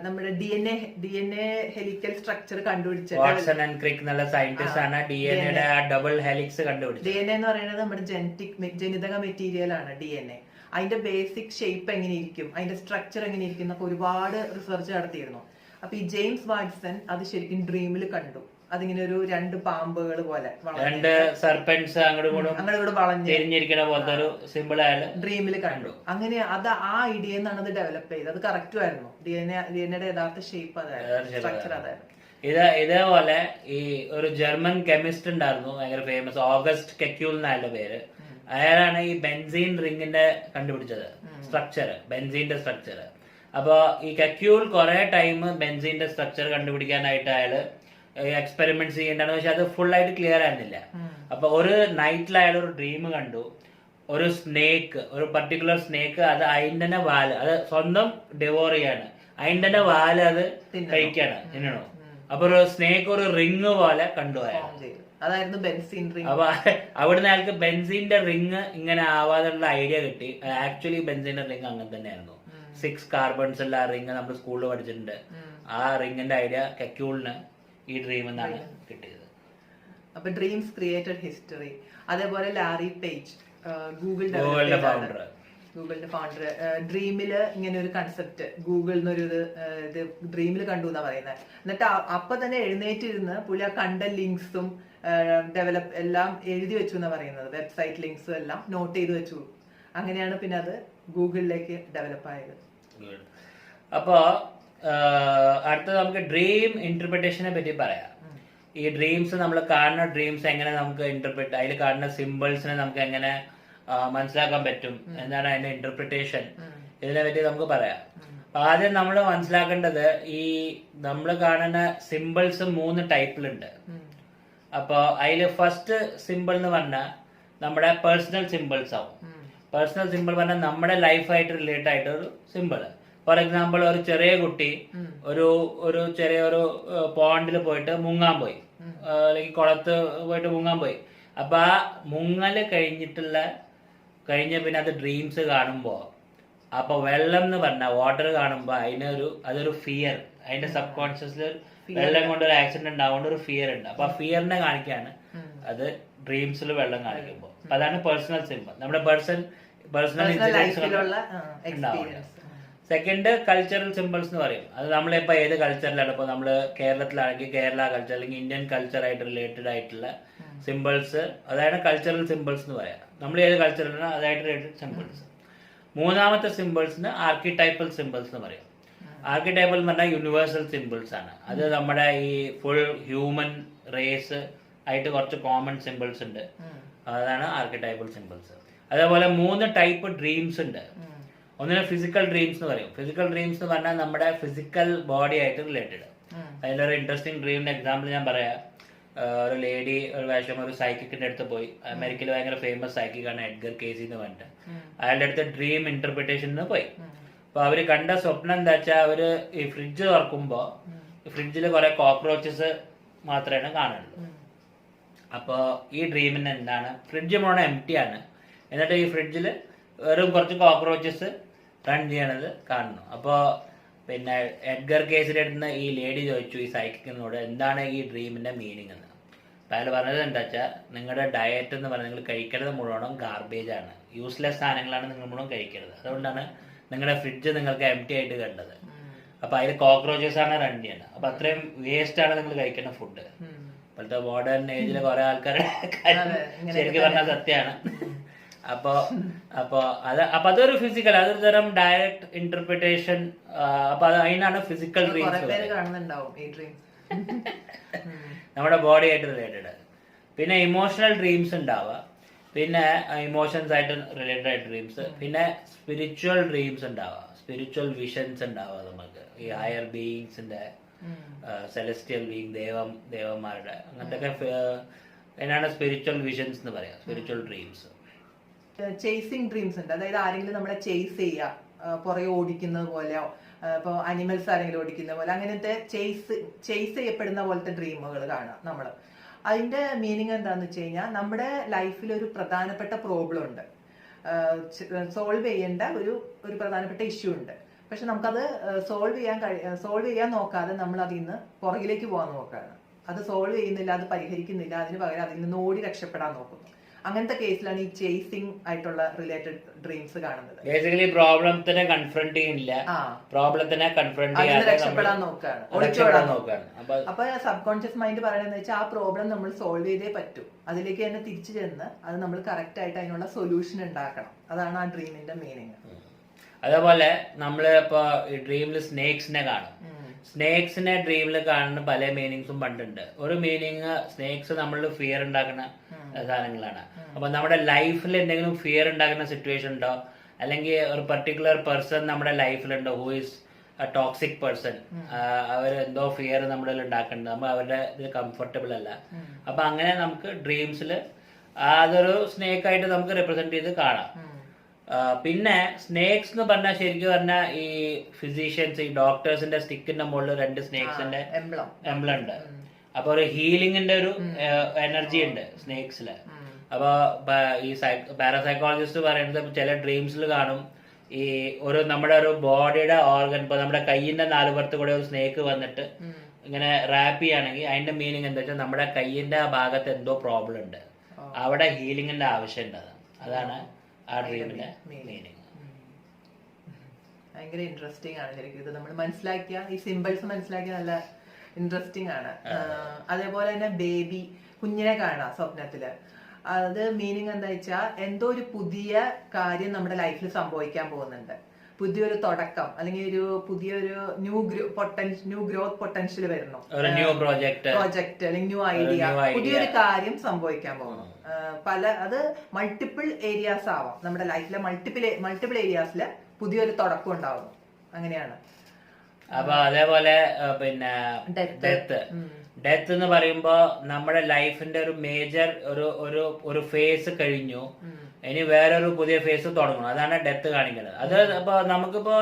നമ്മുടെ DNA ഹെലിക്കൽ സ്ട്രക്ചർ കണ്ടുപിടിച്ചത് വാട്സൺ ആൻഡ് ക്രിക്ക് എന്നുള്ള സയന്റിസ്റ്റ് ആണ് DNA ഡബിൾ ഹെലിക്സ് കണ്ടുപിടിച്ചത്. DNA എന്ന് പറയുന്നത് നമ്മുടെ ജനിതക മെറ്റീരിയൽ ആണ് DNA. അതിന്റെ ബേസിക് ഷേപ്പ് എങ്ങനെ ഇരിക്കും, അതിന്റെ സ്ട്രക്ചർ എങ്ങനെ ഇരിക്കും എന്നൊക്കെ ഒരുപാട് റിസർച്ച് നടത്തിയിരുന്നു. അപ്പൊ ഈ ജെയിംസ് വാട്സൺ അത് ശരിക്കും ഡ്രീമിൽ കണ്ടു. അതിങ്ങനെ ഒരു 2 പാമ്പുകൾ പോലെ, 2 സർപ്പൻസ് അങ്ങോട്ടും വളഞ്ഞ് തിരിഞ്ഞിരിക്കണ പോലത്തെ ഒരു സിമ്പിൾ ആയാലും ഡ്രീമിൽ കണ്ടു. അങ്ങനെ അത് ആ ഐഡിയ എന്നാണ് അത് ഡെവലപ്പ് ചെയ്തത്. അത് കറക്റ്റും ആയിരുന്നു. DNA യഥാർത്ഥ ഷേപ്പ് അതായിരുന്നു, സ്ട്രക്ചർ അതായിരുന്നു. ഇതേപോലെ ഈ ഒരു ജർമ്മൻ കെമിസ്റ്റ് ഉണ്ടായിരുന്നു, ഭയങ്കര ഫേമസ്, ഓഗസ്റ്റ് കെക്യൂൾ എന്നല്ല പേര്. അയാളാണ് ഈ ബെൻസീൻ റിങ്ങിന്റെ കണ്ടുപിടിച്ചത്, സ്ട്രക്ചർ, ബെൻസീന്റെ സ്ട്രക്ചർ. അപ്പൊ ഈ കെക്യൂൾ കുറെ ടൈം ബെൻസീന്റെ സ്ട്രക്ചർ കണ്ടുപിടിക്കാനായിട്ട് അയാള് എക്സ്പെരിമെന്റ്സ് ചെയ്യേണ്ടതാണ്. പക്ഷെ അത് ഫുൾ ആയിട്ട് ക്ലിയർ ആയിരുന്നില്ല. അപ്പൊ ഒരു നൈറ്റിൽ അയാൾ ഒരു ഡ്രീം കണ്ടു, ഒരു സ്നേക്ക്, ഒരു പർട്ടിക്കുലർ സ്നേക്ക്, അത് അതിന്റെ വാല് അത് സ്വന്തം ഡിവോർ ചെയ്യാണ്, അതിന്റെ വാല് അത് കഴിക്കാണ്, തിന്നണോ. അപ്പൊ ഒരു സ്നേക്ക് ഒരു റിങ് പോലെ കണ്ടു അയാൾ. അതായിരുന്നു ബെൻസീൻ റിംഗ്. അപ്പൊ അവിടുന്ന് അയാൾക്ക് ബെൻസീന്റെ റിങ് ഇങ്ങനെ ആവാതുള്ള ഐഡിയ കിട്ടി. ആക്ച്വലി ബെൻസീന്റെ റിങ് അങ്ങനെ തന്നെയായിരുന്നു, 6 കാർബൺസ് ഉള്ള ആ റിങ് നമ്മൾ സ്കൂളിൽ പഠിച്ചിട്ടുണ്ട്. ആ റിങ്ങിന്റെ ഐഡിയ കെക്യൂളിന് ഈ ഡ്രീം എന്നാണ് കിട്ടിയത്. അപ്പൊ ഡ്രീംസ് ക്രിയേറ്റഡ് ഹിസ്റ്ററി. അതേപോലെ ലാരി പേജ്, ഗൂഗിളിന്റെ ഫൗണ്ടർ, ഡ്രീമില് ഇങ്ങനെ ഒരു കൺസെപ്റ്റ് ഗൂഗിളിൽ നിന്നൊരു ഇത് ഡ്രീമിൽ കണ്ടു എന്നാ പറയുന്നത്. എന്നിട്ട് അപ്പൊ തന്നെ എഴുന്നേറ്റിരുന്ന് പുള്ളി ആ കണ്ട ലിങ്ക്സും എല്ലാം എഴുതി വെച്ചു എന്നാ പറയുന്നത്. വെബ്സൈറ്റ് ലിങ്ക്സും എല്ലാം നോട്ട് ചെയ്ത് വെച്ചു. അങ്ങനെയാണ് പിന്നെ അത് ഗൂഗിളിലേക്ക് ഡെവലപ്പ് ആയത്. അപ്പോ അടുത്തത് നമുക്ക് ഡ്രീം ഇന്റർപ്രിട്ടേഷനെ പറ്റി പറയാം. ഈ ഡ്രീംസ് നമ്മൾ കാണുന്ന ഡ്രീംസ് എങ്ങനെ നമുക്ക് ഇന്റർപ്രിറ്റ്, അതിൽ കാണുന്ന സിമ്പിൾസിനെ നമുക്ക് എങ്ങനെ മനസ്സിലാക്കാൻ പറ്റും, എന്താണ് അതിന്റെ ഇന്റർപ്രിട്ടേഷൻ, ഇതിനെ പറ്റി നമുക്ക് പറയാം. അപ്പൊ ആദ്യം നമ്മൾ മനസ്സിലാക്കേണ്ടത് ഈ നമ്മൾ കാണുന്ന സിമ്പിൾസ് 3 ടൈപ്പിലുണ്ട്. അപ്പൊ അതില് ഫസ്റ്റ് സിമ്പിൾ എന്ന് പറഞ്ഞാൽ നമ്മുടെ പേഴ്സണൽ സിമ്പിൾസ് ആവും. പേഴ്സണൽ സിമ്പിൾ പറഞ്ഞാൽ നമ്മുടെ ലൈഫായിട്ട് റിലേറ്റ് ആയിട്ട് ഒരു സിമ്പിൾ. ഫോർ എക്സാമ്പിൾ, ഒരു ചെറിയ കുട്ടി ഒരു ചെറിയ ഒരു പോണ്ടിൽ പോയിട്ട് മുങ്ങാൻ പോയി, അല്ലെങ്കിൽ കുളത്ത് പോയിട്ട് മുങ്ങാൻ പോയി. അപ്പൊ ആ മുങ്ങല് കഴിഞ്ഞ പിന്നെ അത് ഡ്രീംസ് കാണുമ്പോ, അപ്പൊ വെള്ളം എന്ന് പറഞ്ഞ വാട്ടർ കാണുമ്പോ അതൊരു ഫിയർ, അതിന്റെ സബ് കോൺഷ്യസിൽ വെള്ളം കൊണ്ട് ഒരു ആക്സിഡന്റ് ഉണ്ടാവുകൊണ്ട് ഒരു ഫിയർ ഉണ്ട്. അപ്പൊ ആ ഫിയറിനെ കാണിക്കാണ് അത് ഡ്രീംസിൽ വെള്ളം കാണിക്കുമ്പോ. അപ്പൊ അതാണ് പേഴ്സണൽ സിമ്പിൾ, നമ്മുടെ പേഴ്സണൽ ഉണ്ടാവില്ല. സെക്കൻഡ് കൾച്ചറൽ സിമ്പിൾസ് എന്ന് പറയും. അത് നമ്മളിപ്പോ ഏത് കൾച്ചറിലാണ്, ഇപ്പൊ നമ്മള് കേരളത്തിലാണെങ്കിൽ കേരള കൾച്ചർ അല്ലെങ്കിൽ ഇന്ത്യൻ കൾച്ചറായിട്ട് റിലേറ്റഡ് ആയിട്ടുള്ള സിമ്പിൾസ്, അതാണ് കൾച്ചറൽ സിമ്പിൾസ് എന്ന് പറയാം. നമ്മൾ ഏത് കൾച്ചറിലാണ് അതായിട്ട് റിലേറ്റഡ് സിമ്പിൾസ്. മൂന്നാമത്തെ സിമ്പിൾസിന് ആർക്കിടൈപ്പൽ സിമ്പിൾസ് എന്ന് പറയും. ആർക്കിടൈപ്പൽ എന്ന് പറഞ്ഞാൽ യൂണിവേഴ്സൽ സിമ്പിൾസ് ആണ്. അത് നമ്മുടെ ഈ ഫുൾ ഹ്യൂമൻ റേസ് ആയിട്ട് കുറച്ച് കോമൺ സിമ്പിൾസ് ഉണ്ട്, അതാണ് ആർക്കിടൈപ്പൽ സിമ്പിൾസ്. അതേപോലെ 3 ടൈപ്പ് ഡ്രീംസ് ഉണ്ട്. ഒന്നിന് ഫിസിക്കൽ ഡ്രീംസ് എന്ന് പറയും. ഫിസിക്കൽ ഡ്രീംസ് എന്ന് പറഞ്ഞാൽ നമ്മുടെ ഫിസിക്കൽ ബോഡി ആയിട്ട് റിലേറ്റഡ്. അതിലൊരു ഇൻട്രസ്റ്റിംഗ് ഡ്രീമിന്റെ എക്സാമ്പിൾ ഞാൻ പറയാം. ഒരു ലേഡി ഒരു പ്രാവശ്യം ഒരു സൈക്കിക്കിന്റെ അടുത്ത് പോയി. അമേരിക്കയിൽ ഭയങ്കര ഫേമസ് സൈക്കിക്കാണ് എഡ്ഗർ കേസി എന്ന് പറഞ്ഞിട്ട്. അയാളുടെ അടുത്ത് ഡ്രീം ഇന്റർപ്രിട്ടേഷന് പോയി. അപ്പൊ അവര് കണ്ട സ്വപ്നം എന്താ വെച്ചാൽ അവര് ഈ ഫ്രിഡ്ജ് തുറക്കുമ്പോ ഫ്രിഡ്ജിൽ കുറെ കോക്രോച്ചസ് മാത്രമേ കാണുള്ളൂ. അപ്പോ ഈ ഡ്രീമിന് എന്താണ്, ഫ്രിഡ്ജ് മുഴുവൻ എം ടി ആണ്, എന്നിട്ട് ഈ ഫ്രിഡ്ജിൽ വെറും കുറച്ച് കോക്രോച്ചസ് റൺ ചെയ്യണത് കാണുന്നു. അപ്പോ പിന്നെ എഡ്ഗർ കേസിന്റെ അടുത്ത് ഈ ലേഡി ചോദിച്ചു ഈ സൈക്കിക്കിനോട് എന്താണ് ഈ ഡ്രീമിന്റെ മീനിങ് എന്ന്. അപ്പൊ അയാൾ പറഞ്ഞത് എന്താ വെച്ചാൽ നിങ്ങളുടെ ഡയറ്റ് എന്ന് പറഞ്ഞാൽ നിങ്ങൾ കഴിക്കുന്നത് മുഴുവനും ഗാർബേജ് ആണ്, യൂസ്ലെസ് സാധനങ്ങളാണ് നിങ്ങൾ മുഴുവൻ കഴിക്കുന്നത്. അതുകൊണ്ടാണ് നിങ്ങളുടെ ഫ്രിഡ്ജ് നിങ്ങൾക്ക് എം ടി ആയിട്ട് കണ്ടത്. അപ്പൊ അതിൽ കോക്രോച്ചസ് ആണ് റൺ ചെയ്യണത്. അപ്പൊ അത്രയും വേസ്റ്റ് ആണ് നിങ്ങൾ കഴിക്കുന്ന ഫുഡ്. ഇപ്പോഴത്തെ മോഡേൺ ഏജിലെ കുറെ ആൾക്കാരുടെ ശരിക്കും പറഞ്ഞാൽ സത്യമാണ്. അപ്പൊ അതൊരു ഫിസിക്കൽ, അതൊരു തരം ഡയറക്റ്റ് ഇന്റർപ്രിട്ടേഷൻ. അപ്പൊ അതിനാണ് ഫിസിക്കൽ ഡ്രീംസ്, നമ്മുടെ ബോഡി ആയിട്ട് റിലേറ്റഡ്. പിന്നെ ഇമോഷണൽ ഡ്രീംസ് ഉണ്ടാവുക, പിന്നെ ഇമോഷൻസ് ആയിട്ട് റിലേറ്റഡ് ആയിട്ട് ഡ്രീംസ്. പിന്നെ സ്പിരിച്വൽ ഡ്രീംസ് ഉണ്ടാവുക, സ്പിരിച്വൽ വിഷൻസ് ഉണ്ടാവുക. നമുക്ക് ഈ ഹയർ ബീയിങ്സിന്റെ സെലസ്റ്റിയൽ ബീയിങ്, ദേവന്മാരുടെ അങ്ങനത്തെ അതിനാണ് സ്പിരിച്വൽ വിഷൻസ് എന്ന് പറയാം, സ്പിരിച്വൽ ഡ്രീംസ്. ചേസിങ് ഡ്രീംസ് ഉണ്ട്. അതായത് ആരെങ്കിലും നമ്മളെ ചേസ് ചെയ്യുക, പുറകെ ഓടിക്കുന്നത് പോലെയോ, ഇപ്പൊ അനിമൽസ് ആരെങ്കിലും ഓടിക്കുന്ന പോലെ, അങ്ങനത്തെ ചേസ് ചെയ്യപ്പെടുന്ന പോലത്തെ ഡ്രീമുകൾ കാണാം നമ്മൾ. അതിന്റെ മീനിങ് എന്താന്ന് വെച്ച് കഴിഞ്ഞാൽ നമ്മുടെ ലൈഫിൽ ഒരു പ്രധാനപ്പെട്ട പ്രോബ്ലം ഉണ്ട്, സോൾവ് ചെയ്യേണ്ട ഒരു പ്രധാനപ്പെട്ട ഇഷ്യൂ ഉണ്ട്. പക്ഷെ നമുക്കത് സോൾവ് ചെയ്യാൻ നോക്കാതെ നമ്മൾ അതിൽ നിന്ന് പുറകിലേക്ക് പോകാൻ നോക്കുകയാണ്. അത് സോൾവ് ചെയ്യുന്നില്ല, അത് പരിഹരിക്കുന്നില്ല, അതിന് പകരം അതിൽ നിന്ന് ഓടി രക്ഷപ്പെടാൻ നോക്കുന്നു. അങ്ങനത്തെ കേസിലാണ് ഈ ചേസിങ് ആയിട്ടുള്ള റിലേറ്റഡ് ഡ്രീംസ് കാണുന്നത്. ബേസിക്കലി പ്രോബ്ലത്തിനെ കൺഫ്രണ്ട് ചെയ്യുന്നില്ല, പ്രോബ്ലത്തിനെ കൺഫ്രണ്ട് ചെയ്യാതെ രക്ഷപ്പെടാൻ നോക്കുകയാണ്, ഒളിച്ചോടാൻ നോക്കുകയാണ്. അപ്പൊ സബ് കോൺഷ്യസ് മൈൻഡ് പറയണെന്ന് വെച്ചാൽ ആ പ്രോബ്ലം നമ്മൾ സോൾവ് ചെയ്തേ പറ്റൂ, അതിലേക്ക് തന്നെ തിരിച്ചു ചെന്ന് അത് നമ്മൾ കറക്റ്റ് ആയിട്ട് അതിനുള്ള സൊല്യൂഷൻ ഉണ്ടാക്കണം. അതാണ് ആ ഡ്രീമിന്റെ മീനിങ്. അതേപോലെ നമ്മള് ഇപ്പൊ ഈ ഡ്രീമിൽ സ്നേക്സിനെ കാണും. സ്നേക്സിനെ ഡ്രീമിൽ കാണുന്ന പല മീനിങ്സും പണ്ടുണ്ട്. ഒരു മീനിങ് സ്നേക്സ് നമ്മളിൽ ഫിയർ ഉണ്ടാക്കുന്ന സാധനങ്ങളാണ്. അപ്പൊ നമ്മുടെ ലൈഫിൽ എന്തെങ്കിലും ഫിയർ ഉണ്ടാക്കുന്ന സിറ്റുവേഷൻ ഉണ്ടോ, അല്ലെങ്കിൽ ഒരു പർട്ടിക്കുലർ പേഴ്സൺ നമ്മുടെ ലൈഫിലുണ്ടോ who is a toxic person, അവരെന്തോ ഫിയർ നമ്മുടെ ഉണ്ടാക്കുന്നുണ്ട്, നമ്മൾ അവരുടെ ഇത് കംഫർട്ടബിൾ അല്ല. അപ്പൊ അങ്ങനെ നമുക്ക് ഡ്രീംസിൽ അതൊരു സ്നേക്ക് ആയിട്ട് നമുക്ക് റെപ്രസെന്റ് ചെയ്ത് കാണാം. പിന്നെ സ്നേക്സ് എന്ന് പറഞ്ഞാൽ ശരിക്കും പറഞ്ഞാൽ ഈ ഫിസീഷ്യൻസ്, ഈ ഡോക്ടേഴ്സിന്റെ സ്റ്റിക്കിന്റെ മുകളിൽ 2 സ്നേക്സിന്റെ എംബ്ലം ഉണ്ട്. അപ്പൊ ഒരു ഹീലിംഗിന്റെ ഒരു എനർജി ഉണ്ട് സ്നേക്സില്. അപ്പൊ ഈ പാരാസൈക്കോളജിസ്റ്റ് പറയുന്നത് ചില ഡ്രീംസിൽ കാണും ഈ നമ്മുടെ ഒരു ബോഡിയുടെ ഓർഗൻ, ഇപ്പൊ നമ്മുടെ കൈയിന്റെ 4 പുറത്ത് കൂടെ ഒരു സ്നേക്ക് വന്നിട്ട് ഇങ്ങനെ റാപ്പ് ചെയ്യുകയാണെങ്കിൽ അതിന്റെ മീനിങ് എന്താ വെച്ചാൽ നമ്മുടെ കൈയിന്റെ ആ ഭാഗത്ത് എന്തോ പ്രോബ്ലം ഉണ്ട്, അവിടെ ഹീലിംഗിന്റെ ആവശ്യമുണ്ട്. അതാണ് ആ ഡ്രീമിന്റെ മീനിങ്. ഭയങ്കര ഇൻട്രസ്റ്റിംഗ് ആണ് ശരിക്കും. ഇത് നമ്മൾ മനസ്സിലാക്കിയ ഈ സിമ്പിൾസ് മനസ്സിലാക്കിയ നല്ല ഇൻട്രസ്റ്റിംഗ് ആണ്. അതേപോലെ തന്നെ ബേബി കുഞ്ഞിനെ കാണാം സ്വപ്നത്തില്. അത് മീനിങ് എന്താ വെച്ചാൽ എന്തോ ഒരു പുതിയ കാര്യം നമ്മുടെ ലൈഫിൽ സംഭവിക്കാൻ പോകുന്നുണ്ട്. പുതിയൊരു തുടക്കം അല്ലെങ്കിൽ ഒരു പുതിയൊരു ന്യൂ ഗ്രോത്ത് പൊട്ടൻഷ്യൽ വരുന്നു, ഒരു ന്യൂ പ്രോജക്ട് അല്ലെങ്കിൽ ന്യൂ ഐഡിയ, പുതിയൊരു കാര്യം സംഭവിക്കാൻ പോകുന്നു. അത് മൾട്ടിപ്പിൾ ഏരിയാസ് ആവാം, നമ്മുടെ ലൈഫിലെ മൾട്ടിപ്പിൾ ഏരിയാസില് പുതിയൊരു തുടക്കം ഉണ്ടാവുന്നു. അങ്ങനെയാണ്. അപ്പൊ അതേപോലെ പിന്നെ ഡെത്ത് എന്ന് പറയുമ്പോ നമ്മുടെ ലൈഫിന്റെ ഒരു മേജർ ഒരു ഫേസ് കഴിഞ്ഞു, ഇനി വേറൊരു പുതിയ ഫേസ് തുടങ്ങണം. അതാണ് ഡെത്ത് കാണിക്കുന്നത്. അത് ഇപ്പൊ നമുക്കിപ്പോ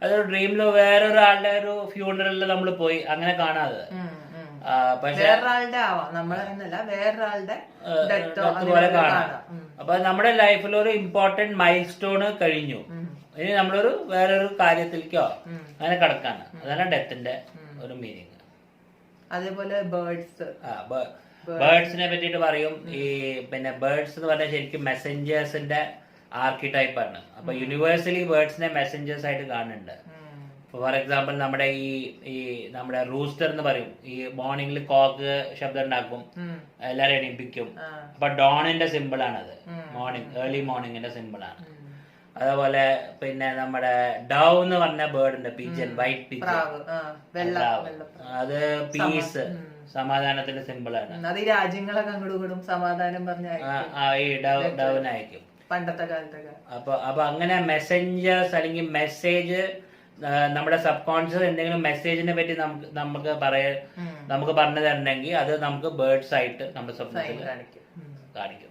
അതൊരു ഡ്രീമില് വേറൊരാളുടെ ഒരു ഫ്യൂണറലിൽ നമ്മൾ പോയി അങ്ങനെ കാണാതെ, പക്ഷെ വേറൊരാളുടെ ആവാം, നമ്മളെന്നല്ല വേറൊരാളുടെ പോലെ കാണാം. അപ്പൊ നമ്മുടെ ലൈഫിൽ ഒരു ഇമ്പോർട്ടന്റ് മൈൽ സ്റ്റോണ് കഴിഞ്ഞു, ഇനി നമ്മളൊരു വേറൊരു കാര്യത്തിലേക്കോ അങ്ങനെ കടക്കാണ്. അതാണ് ഡെത്തിന്റെ ഒരു മീനിങ്. അതേപോലെ ബേർഡ്സിനെ പറ്റിയിട്ട് പറയും. ഈ പിന്നെ ബേർഡ്സ് എന്ന് പറഞ്ഞാൽ ശരിക്കും മെസ്സഞ്ചേഴ്സിന്റെ ആർക്കിടൈപ്പ് ആണ്. അപ്പൊ യൂണിവേഴ്സലി ബേർഡ്സിനെ മെസ്സഞ്ചേഴ്സ് ആയിട്ട് കാണുന്നുണ്ട്. ഫോർ എക്സാമ്പിൾ നമ്മുടെ നമ്മുടെ റൂസ്റ്റർ എന്ന് പറയും, ഈ മോർണിംഗിൽ കോക്ക് ശബ്ദം ഉണ്ടാക്കും, എല്ലാരും എണീപ്പിക്കും. അപ്പൊ ഡോണിന്റെ സിമ്പിൾ ആണത്, ഏർലി മോർണിംഗിന്റെ സിമ്പിൾ ആണ്. അതേപോലെ പിന്നെ നമ്മുടെ ഡവ് എന്ന് പറഞ്ഞ ബേർഡ് ഉണ്ട്, പിജൻ, വൈറ്റ് പിജൻ, അത് പീസ്, സമാധാനത്തിന്റെ സിമ്പിൾ ആണ്. അത് രാജ്യങ്ങളൊക്കെ അങ്ങോട്ടും സമാധാനം പറഞ്ഞ ഈ ഡവിനയക്കും പണ്ടത്തെ കാലത്തൊക്കെ. അപ്പൊ അങ്ങനെ മെസ്സഞ്ചേഴ്സ് അല്ലെങ്കിൽ മെസ്സേജ്, നമ്മുടെ സബ് കോൺഷ്യസ് എന്തെങ്കിലും മെസ്സേജിനെ പറ്റി നമുക്ക് പറഞ്ഞു തരണമെങ്കിൽ അത് നമുക്ക് ബേർഡ്സ് ആയിട്ട് നമ്മുടെ സ്വപ്നത്തിൽ കാണിക്കും.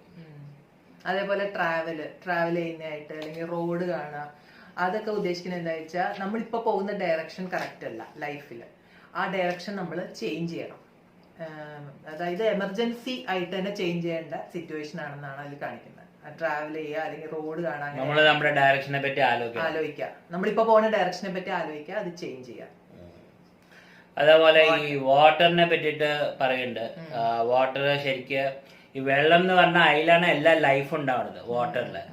അതേപോലെ ട്രാവൽ ചെയ്യുന്നതായിട്ട് അല്ലെങ്കിൽ റോഡ് കാണുക, അതൊക്കെ ഉദ്ദേശിക്കുന്നത് എന്താ വെച്ചാൽ നമ്മളിപ്പോ പോകുന്ന ഡയറക്ഷൻ കറക്റ്റ് അല്ല ലൈഫില്, ആ ഡയറക്ഷൻ നമ്മൾ ചേഞ്ച് ചെയ്യണം. അതായത് എമർജൻസി ആയിട്ട് തന്നെ ചേഞ്ച് ചെയ്യേണ്ട സിറ്റുവേഷൻ ആണെന്നാണ് അതിൽ കാണിക്കുന്നത്. ട്രാവൽ ചെയ്യുക അല്ലെങ്കിൽ റോഡ് കാണാൻ, നമ്മുടെ ഡയറക്ഷനെ പറ്റി ആലോചിക്കുക, നമ്മളിപ്പോ പോകുന്ന ഡയറക്ഷനെ പറ്റി ആലോചിക്കുക, അത് ചേഞ്ച് ചെയ്യുക. അതേപോലെ ഈ വാട്ടറിനെ പറ്റിയിട്ട് പറയുന്നുണ്ട്. വാട്ടർ ശരിക്കും ഈ വെള്ളം എന്ന് പറഞ്ഞാൽ അതിലാണ് എല്ലാ ലൈഫ് ഉണ്ടാവുന്നത്, വാട്ടറില്.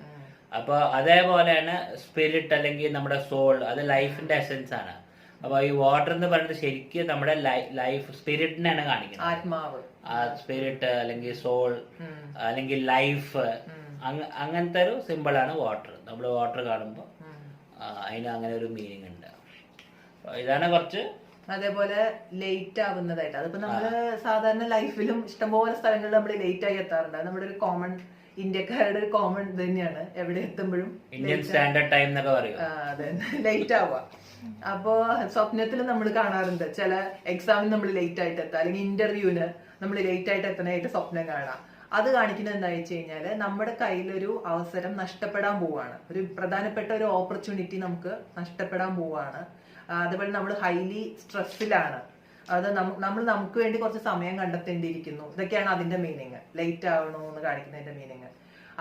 അപ്പൊ അതേപോലെയാണ് സ്പിരിറ്റ് അല്ലെങ്കിൽ നമ്മുടെ സോൾ, അത് ലൈഫിന്റെ എസെൻസ് ആണ്. അപ്പൊ ഈ വാട്ടർ എന്ന് പറയുന്നത് ശരിക്കും നമ്മുടെ ലൈഫ് സ്പിരിറ്റിനെയാണ് കാണിക്കുന്നത്. ആത്മാവ്, സ്പിരിറ്റ് അല്ലെങ്കിൽ സോൾ അല്ലെങ്കിൽ ലൈഫ്, അങ്ങനത്തെ ഒരു സിമ്പിൾ ആണ് വാട്ടർ. നമ്മൾ വാട്ടർ കാണുമ്പോൾ അതിന് അങ്ങനെ ഒരു മീനിങ് ഉണ്ട്. ഇതാണ് കുറച്ച്. അതേപോലെ ലേറ്റ് ആവുന്നതായിട്ട്, അതിപ്പോ നമ്മള് സാധാരണ ലൈഫിലും ഇഷ്ടംപോലെ സ്ഥലങ്ങളിൽ നമ്മൾ ലേറ്റ് ആയി എത്താറുണ്ട്. നമ്മുടെ ഒരു കോമൺ, ഇന്ത്യക്കാരുടെ ഒരു കോമൺ ഇത് തന്നെയാണ്, എവിടെ എത്തുമ്പോഴും ഇന്ത്യൻ സ്റ്റാൻഡേർഡ് ടൈം എന്നൊക്കെ പറയും. അതെ, ലേറ്റ് ആവുക. അപ്പോ സ്വപ്നത്തിൽ നമ്മൾ കാണാറുണ്ട്, ചില എക്സാമിന് നമ്മൾ ലേറ്റ് ആയിട്ട് എത്താം, അല്ലെങ്കിൽ ഇന്റർവ്യൂവിന് നമ്മൾ ലേറ്റ് ആയിട്ട് എത്തണായിട്ട് സ്വപ്നം കാണാം. അത് കാണിക്കുന്നത് എന്താ വെച്ച് കഴിഞ്ഞാല് നമ്മുടെ കയ്യിലൊരു അവസരം നഷ്ടപ്പെടാൻ പോവാണ്, ഒരു പ്രധാനപ്പെട്ട ഒരു ഓപ്പർച്യൂണിറ്റി നമുക്ക് നഷ്ടപ്പെടാൻ പോവാണ്. അതേപോലെ നമ്മൾ ഹൈലി സ്ട്രെസ്സിലാണ്, അത് നമ്മൾ നമുക്ക് വേണ്ടി കുറച്ച് സമയം കണ്ടെത്തേണ്ടിയിരിക്കുന്നു. ഇതൊക്കെയാണ് അതിന്റെ മീനിങ്, ലേറ്റ് ആവണോ എന്ന് കാണിക്കുന്നതിന്റെ മീനിങ്.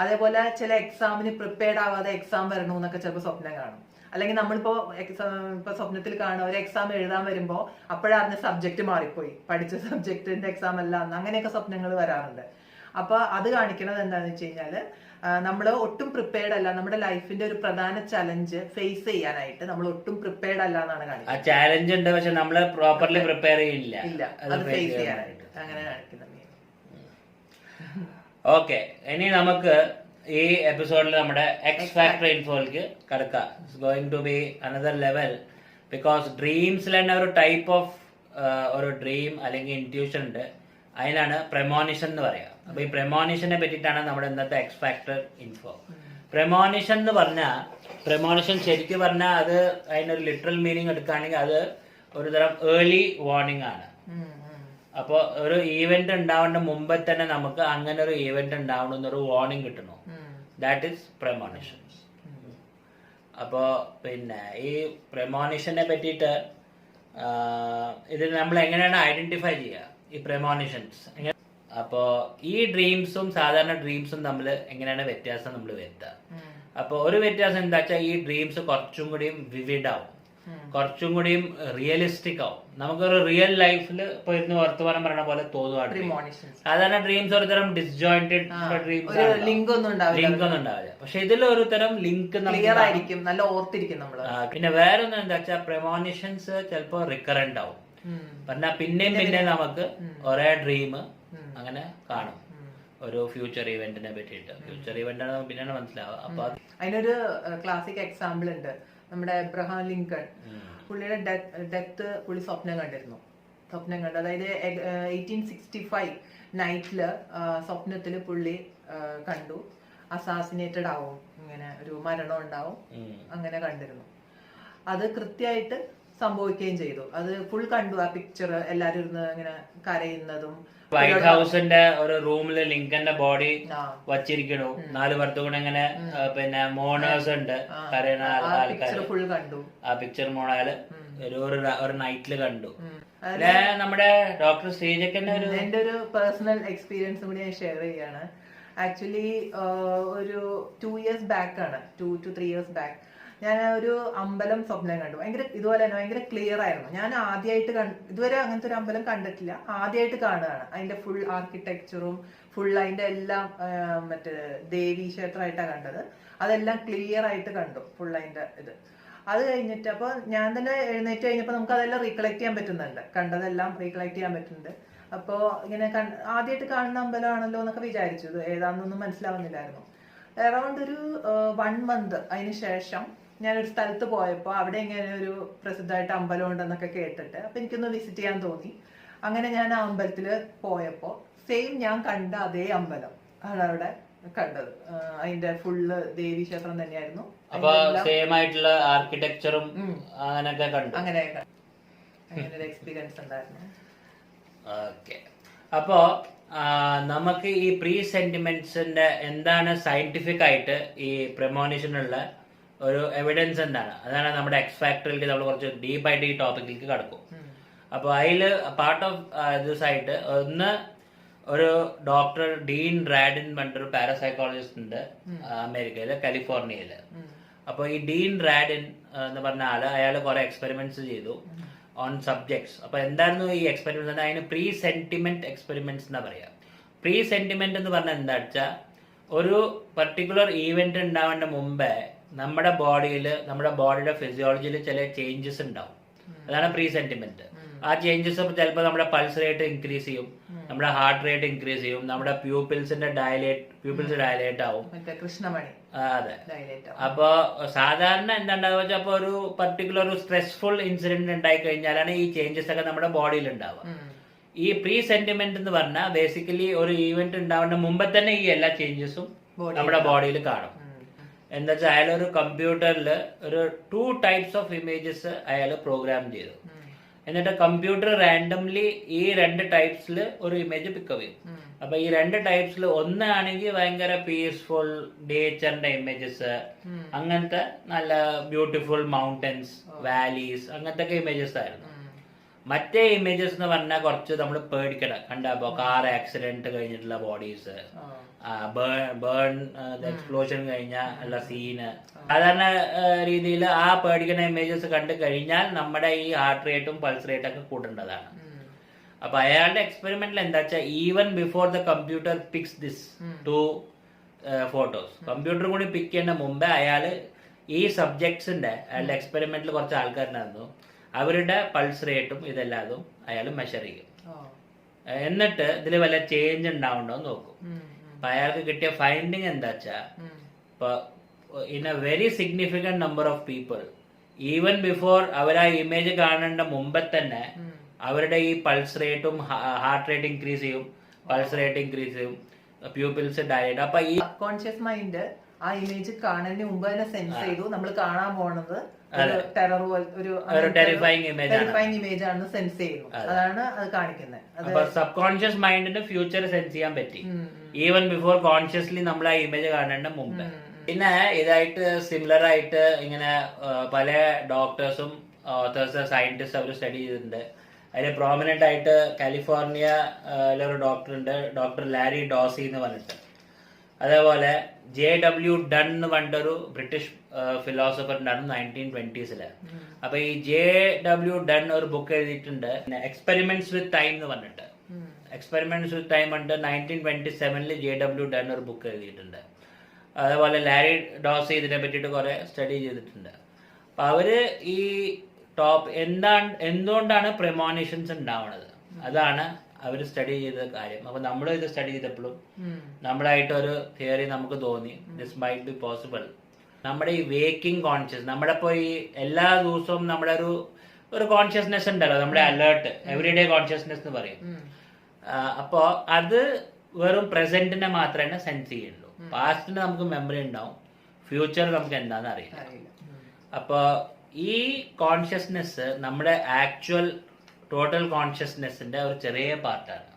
അതേപോലെ ചില എക്സാമിന് പ്രിപ്പയർഡ് ആവാതെ എക്സാം വരണോ എന്നൊക്കെ ചിലപ്പോൾ സ്വപ്നം കാണും. അല്ലെങ്കിൽ നമ്മളിപ്പോ ഇപ്പൊ സ്വപ്നത്തിൽ കാണുക, ഒരു എക്സാം എഴുതാൻ വരുമ്പോ അപ്പോഴറിഞ്ഞ സബ്ജക്ട് മാറിപ്പോയി, പഠിച്ച സബ്ജക്റ്റിന്റെ എക്സാം അല്ല എന്ന്, അങ്ങനെയൊക്കെ സ്വപ്നങ്ങൾ വരാറുണ്ട്. അപ്പൊ അത് കാണിക്കുന്നത് എന്താണെന്ന് വെച്ച് കഴിഞ്ഞാല് നമ്മൾ ഒട്ടും പ്രിപ്പയർഡ് അല്ല, നമ്മുടെ ലൈഫിന്റെ ഒരു പ്രധാന ചലഞ്ച് ഫേസ് ചെയ്യാനായിട്ട് നമ്മൾ ഒട്ടും പ്രിപ്പയർഡ് അല്ല എന്നാണ് കാണിക്കുന്നത്. ചാലഞ്ച് ഉണ്ട്, പക്ഷെ നമ്മൾ പ്രോപ്പർലി പ്രിപ്പയർ ചെയ്യില്ല, അത് ഫേസ് ചെയ്യാനായിട്ട് അങ്ങനെ കാണിക്കുന്നത്. ഓക്കെ, ഇനി നമുക്ക് ഈ എപ്പിസോഡിൽ നമ്മുടെ എക്സ് ഫാക്ടർ ഇൻഫോയിലേക്ക് കടക്കാം. It's going to be another level, because ഡ്രീംസിൽ തന്നെ ഒരു ടൈപ്പ് ഓഫ് ഒരു ഡ്രീം അല്ലെങ്കിൽ ഇൻറ്റ്യൂഷൻ ഉണ്ട്, അതിനാണ് പ്രമോണിഷൻ എന്ന് പറയാം. അപ്പൊ ഈ പ്രമോണിഷനെ പറ്റിയിട്ടാണ് നമ്മുടെ ഇന്നത്തെ എക്സ് ഫാക്ടർ ഇൻഫോ. പ്രമോണിഷൻ എന്ന് പറഞ്ഞാൽ, പ്രമോണിഷൻ ശരിക്കും പറഞ്ഞാൽ അത് അതിനൊരു ലിറ്ററൽ മീനിങ് എടുക്കുകയാണെങ്കിൽ അത് ഒരു തരം ഏർലി വാർണിംഗ് ആണ്. അപ്പൊ ഒരു ഈവന്റ് ഉണ്ടാവേണ്ട മുമ്പേ തന്നെ നമുക്ക് അങ്ങനെ ഒരു ഈവന്റ് ഉണ്ടാവണമെന്നൊരു വാർണിംഗ് കിട്ടണു, ദാറ്റ് ഈസ് പ്രമോണിഷൻ. അപ്പോ പിന്നെ ഈ പ്രമോണിഷനെ പറ്റിയിട്ട് ഇത് നമ്മൾ എങ്ങനെയാണ് ഐഡന്റിഫൈ ചെയ്യുക ഈ പ്രമോണിഷൻസ്? അപ്പോ ഈ ഡ്രീംസും സാധാരണ ഡ്രീംസും തമ്മിൽ എങ്ങനെയാണ് വ്യത്യാസം നമ്മൾ വരുത്തുക? അപ്പൊ ഒരു വ്യത്യാസം എന്താ വെച്ചാൽ ഈ ഡ്രീംസ് കുറച്ചും കൂടിയും വിവിഡ് ആവും, കുറച്ചും കൂടിയും റിയലിസ്റ്റിക് ആവും. നമുക്കൊരു റിയൽ ലൈഫിൽ ഇപ്പൊ ഇരുന്ന് വർത്തമാനം പറയുന്ന പോലെ തോന്നുവാണ്. സാധാരണ ഡ്രീംസ് ഒരു തരം ഡിസ്ജോയിന്റഡ് ഡ്രീംസ്, ലിങ്ക് ഒന്നും ഉണ്ടാവില്ല. പക്ഷെ ഇതിൽ ഒരു തരം ലിങ്ക് നല്ല ഓർത്തിരിക്കും നമ്മള്. പിന്നെ വേറെ ഒന്നും എന്താ വെച്ചാൽ പ്രമോണിഷൻസ് ചിലപ്പോ റിക്കറന്റ് ആവും, പറഞ്ഞാൽ പിന്നെയും പിന്നെ നമുക്ക് ഒരേ ഡ്രീം അങ്ങനെ കാണും ഒരു ഫ്യൂച്ചർ ഇവന്റിനെ പറ്റിയിട്ട്. ഫ്യൂച്ചർ ഇവന്റ് ആണ് പിന്നെയാണ് മനസ്സിലാവുക. അപ്പൊ അതിനൊരു ക്ലാസിക് എക്സാമ്പിൾ ഉണ്ട്, നമ്മുടെ എബ്രഹാം ലിങ്കൺ, പുള്ളിയുടെ ഡെത്ത് പുള്ളി സ്വപ്നം കണ്ടിരുന്നു. അതായത് 1865 നൈറ്റില് സ്വപ്നത്തില് പുള്ളി കണ്ടു അസാസിനേറ്റഡ് ആവും, ഇങ്ങനെ ഒരു മരണം ഉണ്ടാവും, അങ്ങനെ കണ്ടിരുന്നു. അത് കൃത്യമായിട്ട് സംഭവിക്കുകയും ചെയ്തു. അത് ഫുൾ കണ്ടു, ആ പിക്ചർ എല്ലാരും ഇരുന്ന് ഇങ്ങനെ കരയുന്നതും. വൈറ്റ് ഹൗസിന്റെ ഒരു റൂമില് ലിങ്കന്റെ ബോഡി വച്ചിരിക്കണു, 4 പുറത്തു കൂടെ ഇങ്ങനെ പിന്നെ മോണേഴ്സ് ഉണ്ട്, കരയുന്ന ആൾക്കാർ ഫുൾ കണ്ടു. ആ പിക്ചർ മോണാല് ഒരു നൈറ്റില് കണ്ടു. നമ്മുടെ ഡോക്ടർ ശ്രീജക്കന്റെ എന്റെ ഒരു പേഴ്സണൽ എക്സ്പീരിയൻസും കൂടി ഞാൻ ഷെയർ ചെയ്യാണ്. ആക്ച്വലി ഒരു 2 years ബാക്ക് ആണ്, 2 to 3 years ബാക്ക് ഞാൻ ഒരു അമ്പലം സ്വപ്നം കണ്ടു. ഇതുപോലെ തന്നെ ഭയങ്കര ക്ലിയർ ആയിരുന്നു. ഞാൻ ആദ്യമായിട്ട് ഇതുവരെ അങ്ങനത്തെ ഒരു അമ്പലം കണ്ടിട്ടില്ല, ആദ്യമായിട്ട് കാണുകയാണ്. അതിന്റെ ഫുൾ ആർക്കിടെക്ചറും ഫുൾ അതിന്റെ എല്ലാം മറ്റേ ദേവീ ക്ഷേത്രമായിട്ടാണ് കണ്ടത്. അതെല്ലാം ക്ലിയർ ആയിട്ട് കണ്ടു, ഫുൾ അതിന്റെ ഇത്. അത് കഴിഞ്ഞിട്ട് അപ്പൊ ഞാൻ തന്നെ എഴുന്നേറ്റ് കഴിഞ്ഞപ്പോ നമുക്ക് അതെല്ലാം റീകളക്ട് ചെയ്യാൻ പറ്റുന്നുണ്ട്, കണ്ടതെല്ലാം റീകളക്ട് ചെയ്യാൻ പറ്റുന്നുണ്ട്. അപ്പോ ഇങ്ങനെ ആദ്യമായിട്ട് കാണുന്ന അമ്പലമാണല്ലോ എന്നൊക്കെ വിചാരിച്ചു, ഇത് ഏതാണെന്നൊന്നും മനസ്സിലാവുന്നില്ലായിരുന്നു. അറൗണ്ട് ഒരു 1 month അതിന് ശേഷം ഞാനൊരു സ്ഥലത്ത് പോയപ്പോൾ അവിടെ ഇങ്ങനെ ഒരു പ്രസിദ്ധമായിട്ട് അമ്പലം ഉണ്ടെന്നൊക്കെ കേട്ടിട്ട് അപ്പൊ എനിക്കൊന്ന് വിസിറ്റ് ചെയ്യാൻ തോന്നി. അങ്ങനെ ഞാൻ ആ അമ്പലത്തില് പോയപ്പോ സെയിം ഞാൻ കണ്ട അതേ അമ്പലം ആണ് അവിടെ കണ്ടത്. അതിന്റെ ഫുള്ള് ദേവീ ക്ഷേത്രം തന്നെയായിരുന്നു. അപ്പൊ സെയിം ആയിട്ടുള്ള ആർക്കിടെക്ചറും അങ്ങനെയൊക്കെ കണ്ടു. അങ്ങനെ ഒരു എക്സ്പീരിയൻസ് ഉണ്ടായിരുന്നു. ഓക്കെ, അപ്പോ നമുക്ക് ഈ പ്രീ സെന്റിമെന്റ്സിന്റെ എന്താണ് സയന്റിഫിക് ആയിട്ട് ഈ പ്രെമോണിഷനുള്ള ഒരു എവിഡൻസ് എന്താണ്, അതാണ് നമ്മുടെ എക്സ് ഫാക്ടറിലേക്ക് നമ്മൾ കുറച്ച് ഡീപ്പായിട്ട് ഈ ടോപ്പിക്കിലേക്ക് കടക്കും. അപ്പൊ അതില് പാർട്ട് ഓഫ് ദിസ് ആയിട്ട് ഒന്ന് ഒരു ഡോക്ടർ ഡീൻ റാഡിൻ പറഞ്ഞൊരു പാരാസൈക്കോളജിസ്റ്റ് ഉണ്ട് അമേരിക്കയില്, കാലിഫോർണിയയില്. അപ്പൊ ഈ ഡീൻ റാഡിൻ എന്ന് പറഞ്ഞ ആള് അയാൾ കുറെ എക്സ്പെരിമെന്റ്സ് ചെയ്തു ഓൺ സബ്ജക്ട്സ്. അപ്പൊ എന്തായിരുന്നു ഈ എക്സ്പെരിമെന്റ്സ്? അതിന് പ്രീ സെന്റിമെന്റ് എക്സ്പെരിമെന്റ്സ് എന്നാ പറയാ. പ്രീ സെന്റിമെന്റ് എന്ന് പറഞ്ഞാൽ എന്താ വെച്ചാൽ ഒരു പർട്ടിക്കുലർ ഈവന്റ് ഉണ്ടാവേണ്ട മുമ്പേ നമ്മുടെ ബോഡിയുടെ ഫിസിയോളജിയിൽ ചില ചേഞ്ചസ് ഉണ്ടാവും. അതാണ് പ്രീ സെന്റിമെന്റ്. ആ ചേഞ്ചസ് ചിലപ്പോൾ നമ്മുടെ പൾസ് റേറ്റ് ഇൻക്രീസ് ചെയ്യും, നമ്മുടെ ഹാർട്ട് റേറ്റ് ഇൻക്രീസ് ചെയ്യും, നമ്മുടെ പ്യൂപ്പിൾസ് ഡയലേറ്റ് ആവും. അതെ. അപ്പൊ സാധാരണ എന്താണ്ടാവുക വെച്ചാൽ അപ്പൊ ഒരു പർട്ടിക്കുലർ ഒരു സ്ട്രെസ്ഫുൾ ഇൻസിഡന്റ് ഉണ്ടായി കഴിഞ്ഞാലാണ് ഈ ചേഞ്ചസ് ഒക്കെ നമ്മുടെ ബോഡിയിൽ ഉണ്ടാവുക. ഈ പ്രീ സെന്റിമെന്റ് എന്ന് പറഞ്ഞാൽ ബേസിക്കലി ഒരു ഈവന്റ് ഉണ്ടാവേണ്ട മുമ്പ് തന്നെ ഈ എല്ലാ ചേഞ്ചസും നമ്മുടെ ബോഡിയിൽ കാണും. എന്താ വെച്ചാൽ അയാൾ ഒരു കമ്പ്യൂട്ടറിൽ ഒരു 2 types ഓഫ് ഇമേജസ് അയാൾ പ്രോഗ്രാം ചെയ്തു. എന്നിട്ട് കമ്പ്യൂട്ടർ റാൻഡംലി ഈ 2 typesൽ ഒരു ഇമേജ് പിക്കപ്പ് ചെയ്യും. അപ്പൊ ഈ 2 typesൽ ഒന്നാണെങ്കിൽ ഭയങ്കര പീസ്ഫുൾ നേച്ചറിന്റെ ഇമേജസ്, അങ്ങനത്തെ നല്ല ബ്യൂട്ടിഫുൾ മൗണ്ടൻസ്, വാലീസ്, അങ്ങനത്തെ ഒക്കെ ഇമേജസ് ആയിരുന്നു. മറ്റേ ഇമേജസ് എന്ന് പറഞ്ഞാൽ കുറച്ച് നമ്മൾ പേടിക്കണം. കണ്ടപ്പോ കാർ ആക്സിഡന്റ് കഴിഞ്ഞിട്ടുള്ള ബോഡീസ്, ബേൺ എക്സ്പ്ലോഷൻ കഴിഞ്ഞ ഉള്ള സീന്, സാധാരണ രീതിയിൽ ആ പേടിക്കുന്ന ഇമേജസ് കണ്ടു കഴിഞ്ഞാൽ നമ്മുടെ ഈ ഹാർട്ട് റേറ്റും പൾസ് റേറ്റും ഒക്കെ കൂട്ടേണ്ടതാണ്. അപ്പൊ അയാളുടെ എക്സ്പെരിമെന്റിൽ എന്താ വെച്ചാൽ even before the computer picks this 2 photos, computer കൂടി പിക്ക് ചെയ്യുന്ന മുമ്പേ അയാള് ഈ സബ്ജക്ട്സിന്റെ അയാളുടെ എക്സ്പെരിമെന്റിൽ കുറച്ച് ആൾക്കാരുണ്ടായിരുന്നു, അവരുടെ പൾസ് റേറ്റും ഇതെല്ലാതും അയാൾ മെഷർ ചെയ്യും. എന്നിട്ട് ഇതിൽ വല്ല ചേഞ്ച് ഉണ്ടാവുണ്ടോ എന്ന് നോക്കും. അപ്പൊ അയാൾക്ക് കിട്ടിയ ഫൈൻഡിങ് എന്താ വെച്ചാ ഇപ്പൊ in a very significant number of people even before അവർ ആ ഇമേജ് കാണേണ്ട മുമ്പേ തന്നെ അവരുടെ ഈ പൾസ് റേറ്റും ഹാർട്ട് റേറ്റ് ഇൻക്രീസ് ചെയ്യും, പൾസ് റേറ്റ് ഇൻക്രീസ് ചെയ്യും, പ്യൂപ്പിൾസ് ഡയലേറ്റ്. അപ്പൊ ഈ കോൺഷ്യസ് മൈൻഡ് ആ ഇമേജ് കാണുന്നതിന് മുമ്പ് തന്നെ സെൻസ് ചെയ്തു നമ്മൾ കാണാൻ പോണത് ടെറർ ഒരു ടെറിഫൈങ് ഇമേജ് ആണ് സെൻസ് ചെയ്യുന്നു. അതാണ് അത് കാണിക്കുന്നത്. അപ്പൊ സബ് കോൺഷ്യസ് മൈൻഡിന് ഫ്യൂച്ചർ സെൻസ് ചെയ്യാൻ പറ്റി ഈവൻ ബിഫോർ കോൺഷ്യസ്ലി നമ്മൾ ആ ഇമേജ് കാണേണ്ട മുമ്പ്. പിന്നെ ഇതായിട്ട് സിമിലർ ആയിട്ട് ഇങ്ങനെ പല ഡോക്ടേഴ്സും ഓതേഴ്സ് സയന്റിസ്റ്റ് അവർ സ്റ്റഡി ചെയ്തിട്ടുണ്ട്. അതിൽ പ്രോമിനന്റ് ആയിട്ട് കാലിഫോർണിയയിലൊരു ഡോക്ടർ ഉണ്ട്, ഡോക്ടർ ലാരി ഡോസി എന്ന് പറഞ്ഞിട്ട്. അതേപോലെ JW ഡൺ എന്ന് പറഞ്ഞൊരു ബ്രിട്ടീഷ് ഫിലോസഫർ ഉണ്ടായിരുന്നു 1920s. അപ്പൊ ഈ JW ഡൺ ഒരു ബുക്ക് എഴുതിയിട്ടുണ്ട്, എക്സ്പെരിമെന്റ്സ് വിത്ത് ടൈം എന്ന് പറഞ്ഞിട്ട്. എക്സ്പെരിമെന്റ്സ് വിത്ത് ടൈം ഉണ്ട് 1927 JW ഡൺ ഒരു ബുക്ക് എഴുതിയിട്ടുണ്ട്. അതേപോലെ ലാരി ഡോസി ഇതിനെ പറ്റിയിട്ട് കുറെ സ്റ്റഡി ചെയ്തിട്ടുണ്ട്. അപ്പൊ അവര് ഈ എന്തുകൊണ്ടാണ് പ്രെമോണിഷൻസ് ഉണ്ടാവുന്നത് അതാണ് അവർ സ്റ്റഡി ചെയ്ത കാര്യം. അപ്പൊ നമ്മൾ ഇത് സ്റ്റഡി ചെയ്തപ്പോഴും നമ്മളായിട്ട് ഒരു തിയറി നമുക്ക് തോന്നി, ദിസ് മൈറ്റ് ബി പോസിബിൾ. നമ്മുടെ ഈ വേക്കിംഗ് കോൺഷ്യസ്, നമ്മുടെ ഇപ്പോൾ ഈ എല്ലാ ദിവസവും നമ്മുടെ ഒരു കോൺഷ്യസ്നെസ് ഉണ്ടല്ലോ, നമ്മുടെ അലേർട്ട് എവറിഡേ കോൺഷ്യസ്നെസ് എന്ന് പറയും. അപ്പോൾ അത് വെറും പ്രസന്റിനെ മാത്രമേ സെൻസ് ചെയ്യുള്ളൂ. പാസ്റ്റിന് നമുക്ക് മെമ്മറി ഉണ്ടാവും, ഫ്യൂച്ചർ നമുക്ക് എന്താണെന്ന് അറിയില്ല. അപ്പോൾ ഈ കോൺഷ്യസ്നെസ് നമ്മുടെ ആക്ച്വൽ ടോട്ടൽ കോൺഷ്യസ്നെസ്സിന്റെ ഒരു ചെറിയ പാർട്ടാണ്.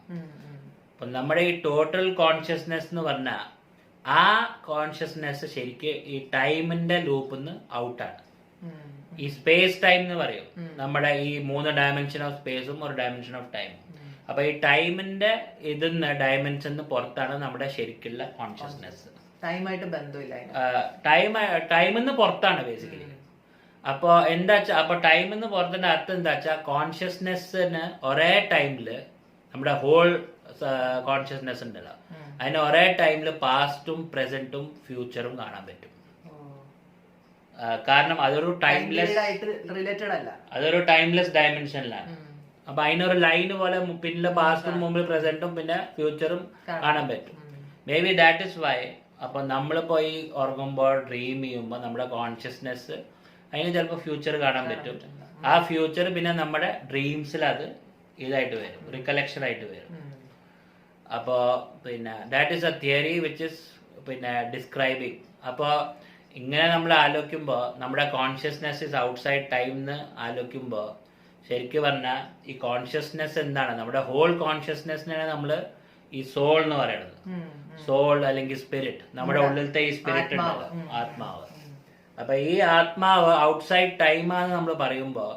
അപ്പം നമ്മുടെ ഈ ടോട്ടൽ കോൺഷ്യസ്നെസ് എന്ന് പറഞ്ഞാൽ ആ കോൺഷ്യസ്നെസ് ശരിക്കും ഈ ടൈമിന്റെ ലൂപ്പിൽ നിന്ന് ഔട്ടാണ്. ഈ സ്പേസ് ടൈം എന്ന് പറയും, നമ്മുടെ ഈ 3 ഡയമെൻഷൻ ഓഫ് സ്പേസും ഒരു ഡയമെൻഷൻ ഓഫ് ടൈമും. അപ്പൊ ഈ ടൈമിന്റെ ഇതിന്ന് ഡയമെൻഷന് പുറത്താണ് നമ്മുടെ ശരിക്കുള്ള കോൺഷ്യസ്നെസ്. ടൈമായിട്ട് ബന്ധമില്ല, ടൈമിന്ന് പുറത്താണ് ബേസിക്കലി. അപ്പൊ എന്താ വെച്ചാൽ അപ്പൊ ടൈമിന്ന് പുറത്തിന്റെ അർത്ഥം എന്താ വെച്ചാൽ കോൺഷ്യസ്നെസ്സിന് ഒരേ ടൈമില് നമ്മുടെ ഹോൾ കോൺഷ്യസ്നെസ് ഉണ്ടല്ലോ, അതിന് ഒരേ ടൈമില് പാസ്റ്റും പ്രസന്റും ഫ്യൂച്ചറും കാണാൻ പറ്റും. കാരണം അതൊരു ടൈംലെസ് ഡയമെൻഷനിലാണ്. അപ്പൊ അതിനൊരു ലൈന് പോലെ പിന്നെ പാസ്റ്റും മുമ്പിൽ പ്രസന്റും പിന്നെ ഫ്യൂച്ചറും കാണാൻ പറ്റും. Maybe that is why അപ്പൊ നമ്മൾ പോയി ഉറങ്ങുമ്പോൾ ഡ്രീം ചെയ്യുമ്പോൾ നമ്മുടെ കോൺഷ്യസ്നെസ് അതിന് ചിലപ്പോൾ ഫ്യൂച്ചർ കാണാൻ പറ്റും. ആ ഫ്യൂച്ചർ പിന്നെ നമ്മുടെ ഡ്രീംസിൽ അത് ഇതായിട്ട് വരും, റിക്കലക്ഷൻ ആയിട്ട് വരും. അപ്പോ പിന്നെ that is A theory which is പിന്നെ ഡിസ്ക്രൈബിങ്. അപ്പോൾ ഇങ്ങനെ നമ്മൾ ആലോചിക്കുമ്പോൾ നമ്മുടെ കോൺഷ്യസ്നെസ് ഇസ് ഔട്ട്സൈഡ് ടൈം എന്ന് ആലോചിക്കുമ്പോൾ ശരിക്കും പറഞ്ഞാൽ ഈ കോൺഷ്യസ്നെസ് എന്താണ്, നമ്മുടെ ഹോൾ കോൺഷ്യസ്നെസ്സിനാണ് നമ്മൾ ഈ സോൾ എന്ന് പറയുന്നത്. സോൾ അല്ലെങ്കിൽ സ്പിരിറ്റ്, നമ്മുടെ ഉള്ളിലത്തെ ഈ സ്പിരിറ്റ് ഉണ്ടല്ലോ, ആത്മാവ്. അപ്പൊ ഈ ആത്മാവ് ഔട്ട്സൈഡ് ടൈമാന്ന് നമ്മൾ പറയുമ്പോൾ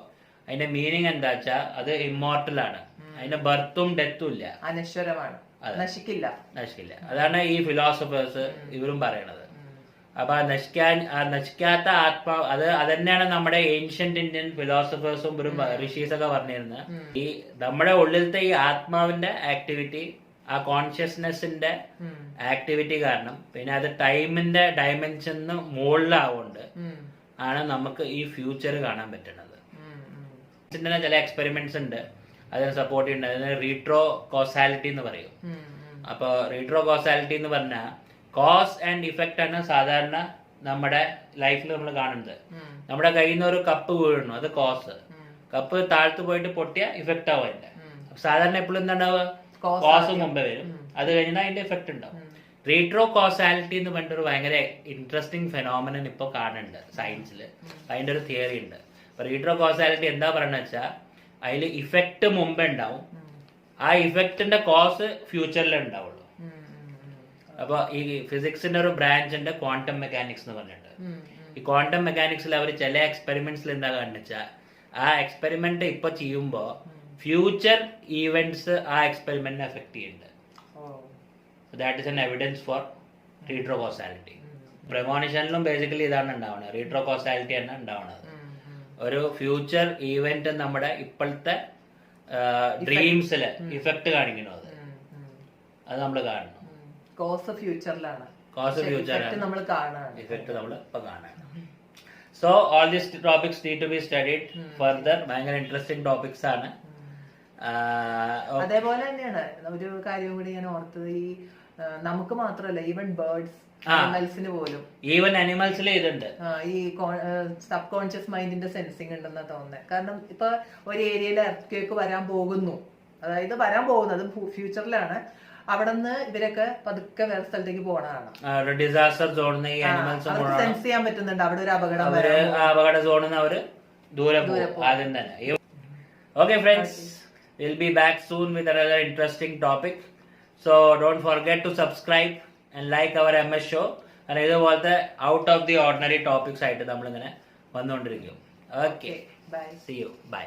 അതിന്റെ മീനിങ് എന്താ വെച്ചാൽ അത് ഇമ്മോർട്ടൽ ആണ്, അതിന്റെ ബർത്തും ഡെത്തും ഇല്ല, അനശ്വരമാണ്, നശിക്കില്ല. അതാണ് ഈ ഫിലോസഫേഴ്സ് ഇവരും പറയണത്. അപ്പൊ നശിക്കാത്ത ആത്മാവ് അത് തന്നെയാണ് നമ്മുടെ ഏൻഷ്യന്റ് ഇന്ത്യൻ ഫിലോസഫേഴ്സും ഇവരും ഋഷീസൊക്കെ പറഞ്ഞിരുന്നത്. ഈ നമ്മുടെ ഉള്ളിലത്തെ ഈ ആത്മാവിന്റെ ആക്ടിവിറ്റി, ആ കോൺഷ്യസ്നെസിന്റെ ആക്ടിവിറ്റി കാരണം പിന്നെ അത് ടൈമിന്റെ ഡയമെൻഷന് മുകളിലാവുകൊണ്ട് ആണ് നമുക്ക് ഈ ഫ്യൂച്ചർ കാണാൻ പറ്റുന്നത്. ചില എക്സ്പെരിമെന്റ്സ് ഉണ്ട് അതിനെ സപ്പോർട്ട് ചെയ്യുന്നുണ്ട്. അതിന് റീട്രോ കോസാലിറ്റി എന്ന് പറയും. അപ്പൊ റീട്രോ കോസാലിറ്റി എന്ന് പറഞ്ഞാൽ കോസ് ആൻഡ് ഇഫക്റ്റ് ആണ് സാധാരണ നമ്മുടെ ലൈഫിൽ നമ്മൾ കാണുന്നത്. നമ്മുടെ കയ്യിൽ നിന്ന് ഒരു കപ്പ് വീഴുന്നു, അത് കോസ്. കപ്പ് താഴ്ത്തു പോയിട്ട് പൊട്ടിയ ഇഫക്റ്റ് ആവും അതിന്റെ. സാധാരണ എപ്പോഴും എന്താണ്ടാവുക, കോസ് മുമ്പേ വരും, അത് കഴിഞ്ഞാൽ അതിന്റെ എഫക്റ്റ് ഉണ്ടാവും. റീട്രോ കോസാലിറ്റി എന്ന് പറഞ്ഞിട്ടൊരു ഭയങ്കര ഇൻട്രസ്റ്റിംഗ് ഫെനോമിനൻ ഇപ്പൊ കാണുന്നുണ്ട് സയൻസിൽ. അതിന്റെ ഒരു തിയറി ഉണ്ട്. അപ്പൊ റീട്രോ കോസാലിറ്റി എന്താ പറയുന്നത് വെച്ചാൽ അതിൽ ഇഫക്റ്റ് മുമ്പേ ഉണ്ടാവും, ആ ഇഫക്റ്റിന്റെ കോസ് ഫ്യൂച്ചറിൽ ഉണ്ടാവുള്ളൂ. അപ്പൊ ഈ ഫിസിക്സിന്റെ ഒരു ബ്രാഞ്ച് ഉണ്ട് ക്വാണ്ടം മെക്കാനിക്സ് എന്ന് പറഞ്ഞിട്ട്. ഈ ക്വാണ്ടം മെക്കാനിക്സിൽ അവർ ചില എക്സ്പെരിമെന്റ്സിൽ എന്താ കാണുന്നത് വെച്ചാൽ ആ എക്സ്പെരിമെന്റ് ഇപ്പൊ ചെയ്യുമ്പോ ഫ്യൂച്ചർ ഈവെന്റ്സ് ആ എക്സ്പെരിമെന്റിനെ എഫക്ട് ചെയ്യുന്നുണ്ട്. That is an evidence for retrocausality. പ്രമോണിഷനിലും ബേസിക്കലി ഇതാണ് ഉണ്ടാവുന്നത്, റീട്രോ കോസാലിറ്റി ആണ് ഉണ്ടാവുന്നത്. ഒരു ഫ്യൂച്ചർ ഈവന്റ് നമ്മുടെ ഇപ്പോഴത്തെ ഡ്രീംസില് ഇഫക്റ്റ് കാണിക്കുന്നു, അത് നമ്മൾ കാണുന്നു. കോസ് ഫ്യൂച്ചറിലാണ്, ഇഫക്റ്റ് നമ്മൾ ഇപ്പൊ കാണാണ്. So all these topics need to be studied further. ഭയങ്കര ഇൻട്രസ്റ്റിംഗ് ടോപ്പിക്സ് ആണ്. അതേപോലെ തന്നെയാണ് ഒരു കാര്യം കൂടി ഞാൻ ഓർത്തത്, ഈ നമുക്ക് മാത്രമല്ല ഈവൻ ബേർഡ്സ്, ആനിമൽസിന് പോലും, ഈവൻ അനിമൽസിൽ ഇതുണ്ട്, ഈ സബ് കോൺഷ്യസ് മൈൻഡിന്റെ സെൻസിങ് ഉണ്ടെന്നാ തോന്നുന്നത്. കാരണം ഇപ്പൊ ഒരു ഏരിയയിൽ എർത്ത് വരാൻ പോകുന്നു, അതായത് വരാൻ പോകുന്നത് ഫ്യൂച്ചറിലാണ്, അവിടെ നിന്ന് ഇവരൊക്കെ പതുക്കെ വേറെ സ്ഥലത്തേക്ക് പോകണതാണ്. ഡിസാസ്റ്റർ സോണിൽ സെൻസ് ചെയ്യാൻ പറ്റുന്നുണ്ട് അവിടെ ഒരു അപകട സോണിൽ നിന്ന് അവര് ദൂരെ പോകും ആദ്യം തന്നെ. Okay friends, we'll be back soon with another interesting topic. So don't forget to subscribe and like our MS show. And ഇതുപോലത്തെ out of the ordinary topics ആയിട്ട് നമ്മളിങ്ങനെ വന്നുകൊണ്ടിരിക്കും. Okay, bye. See you. Bye.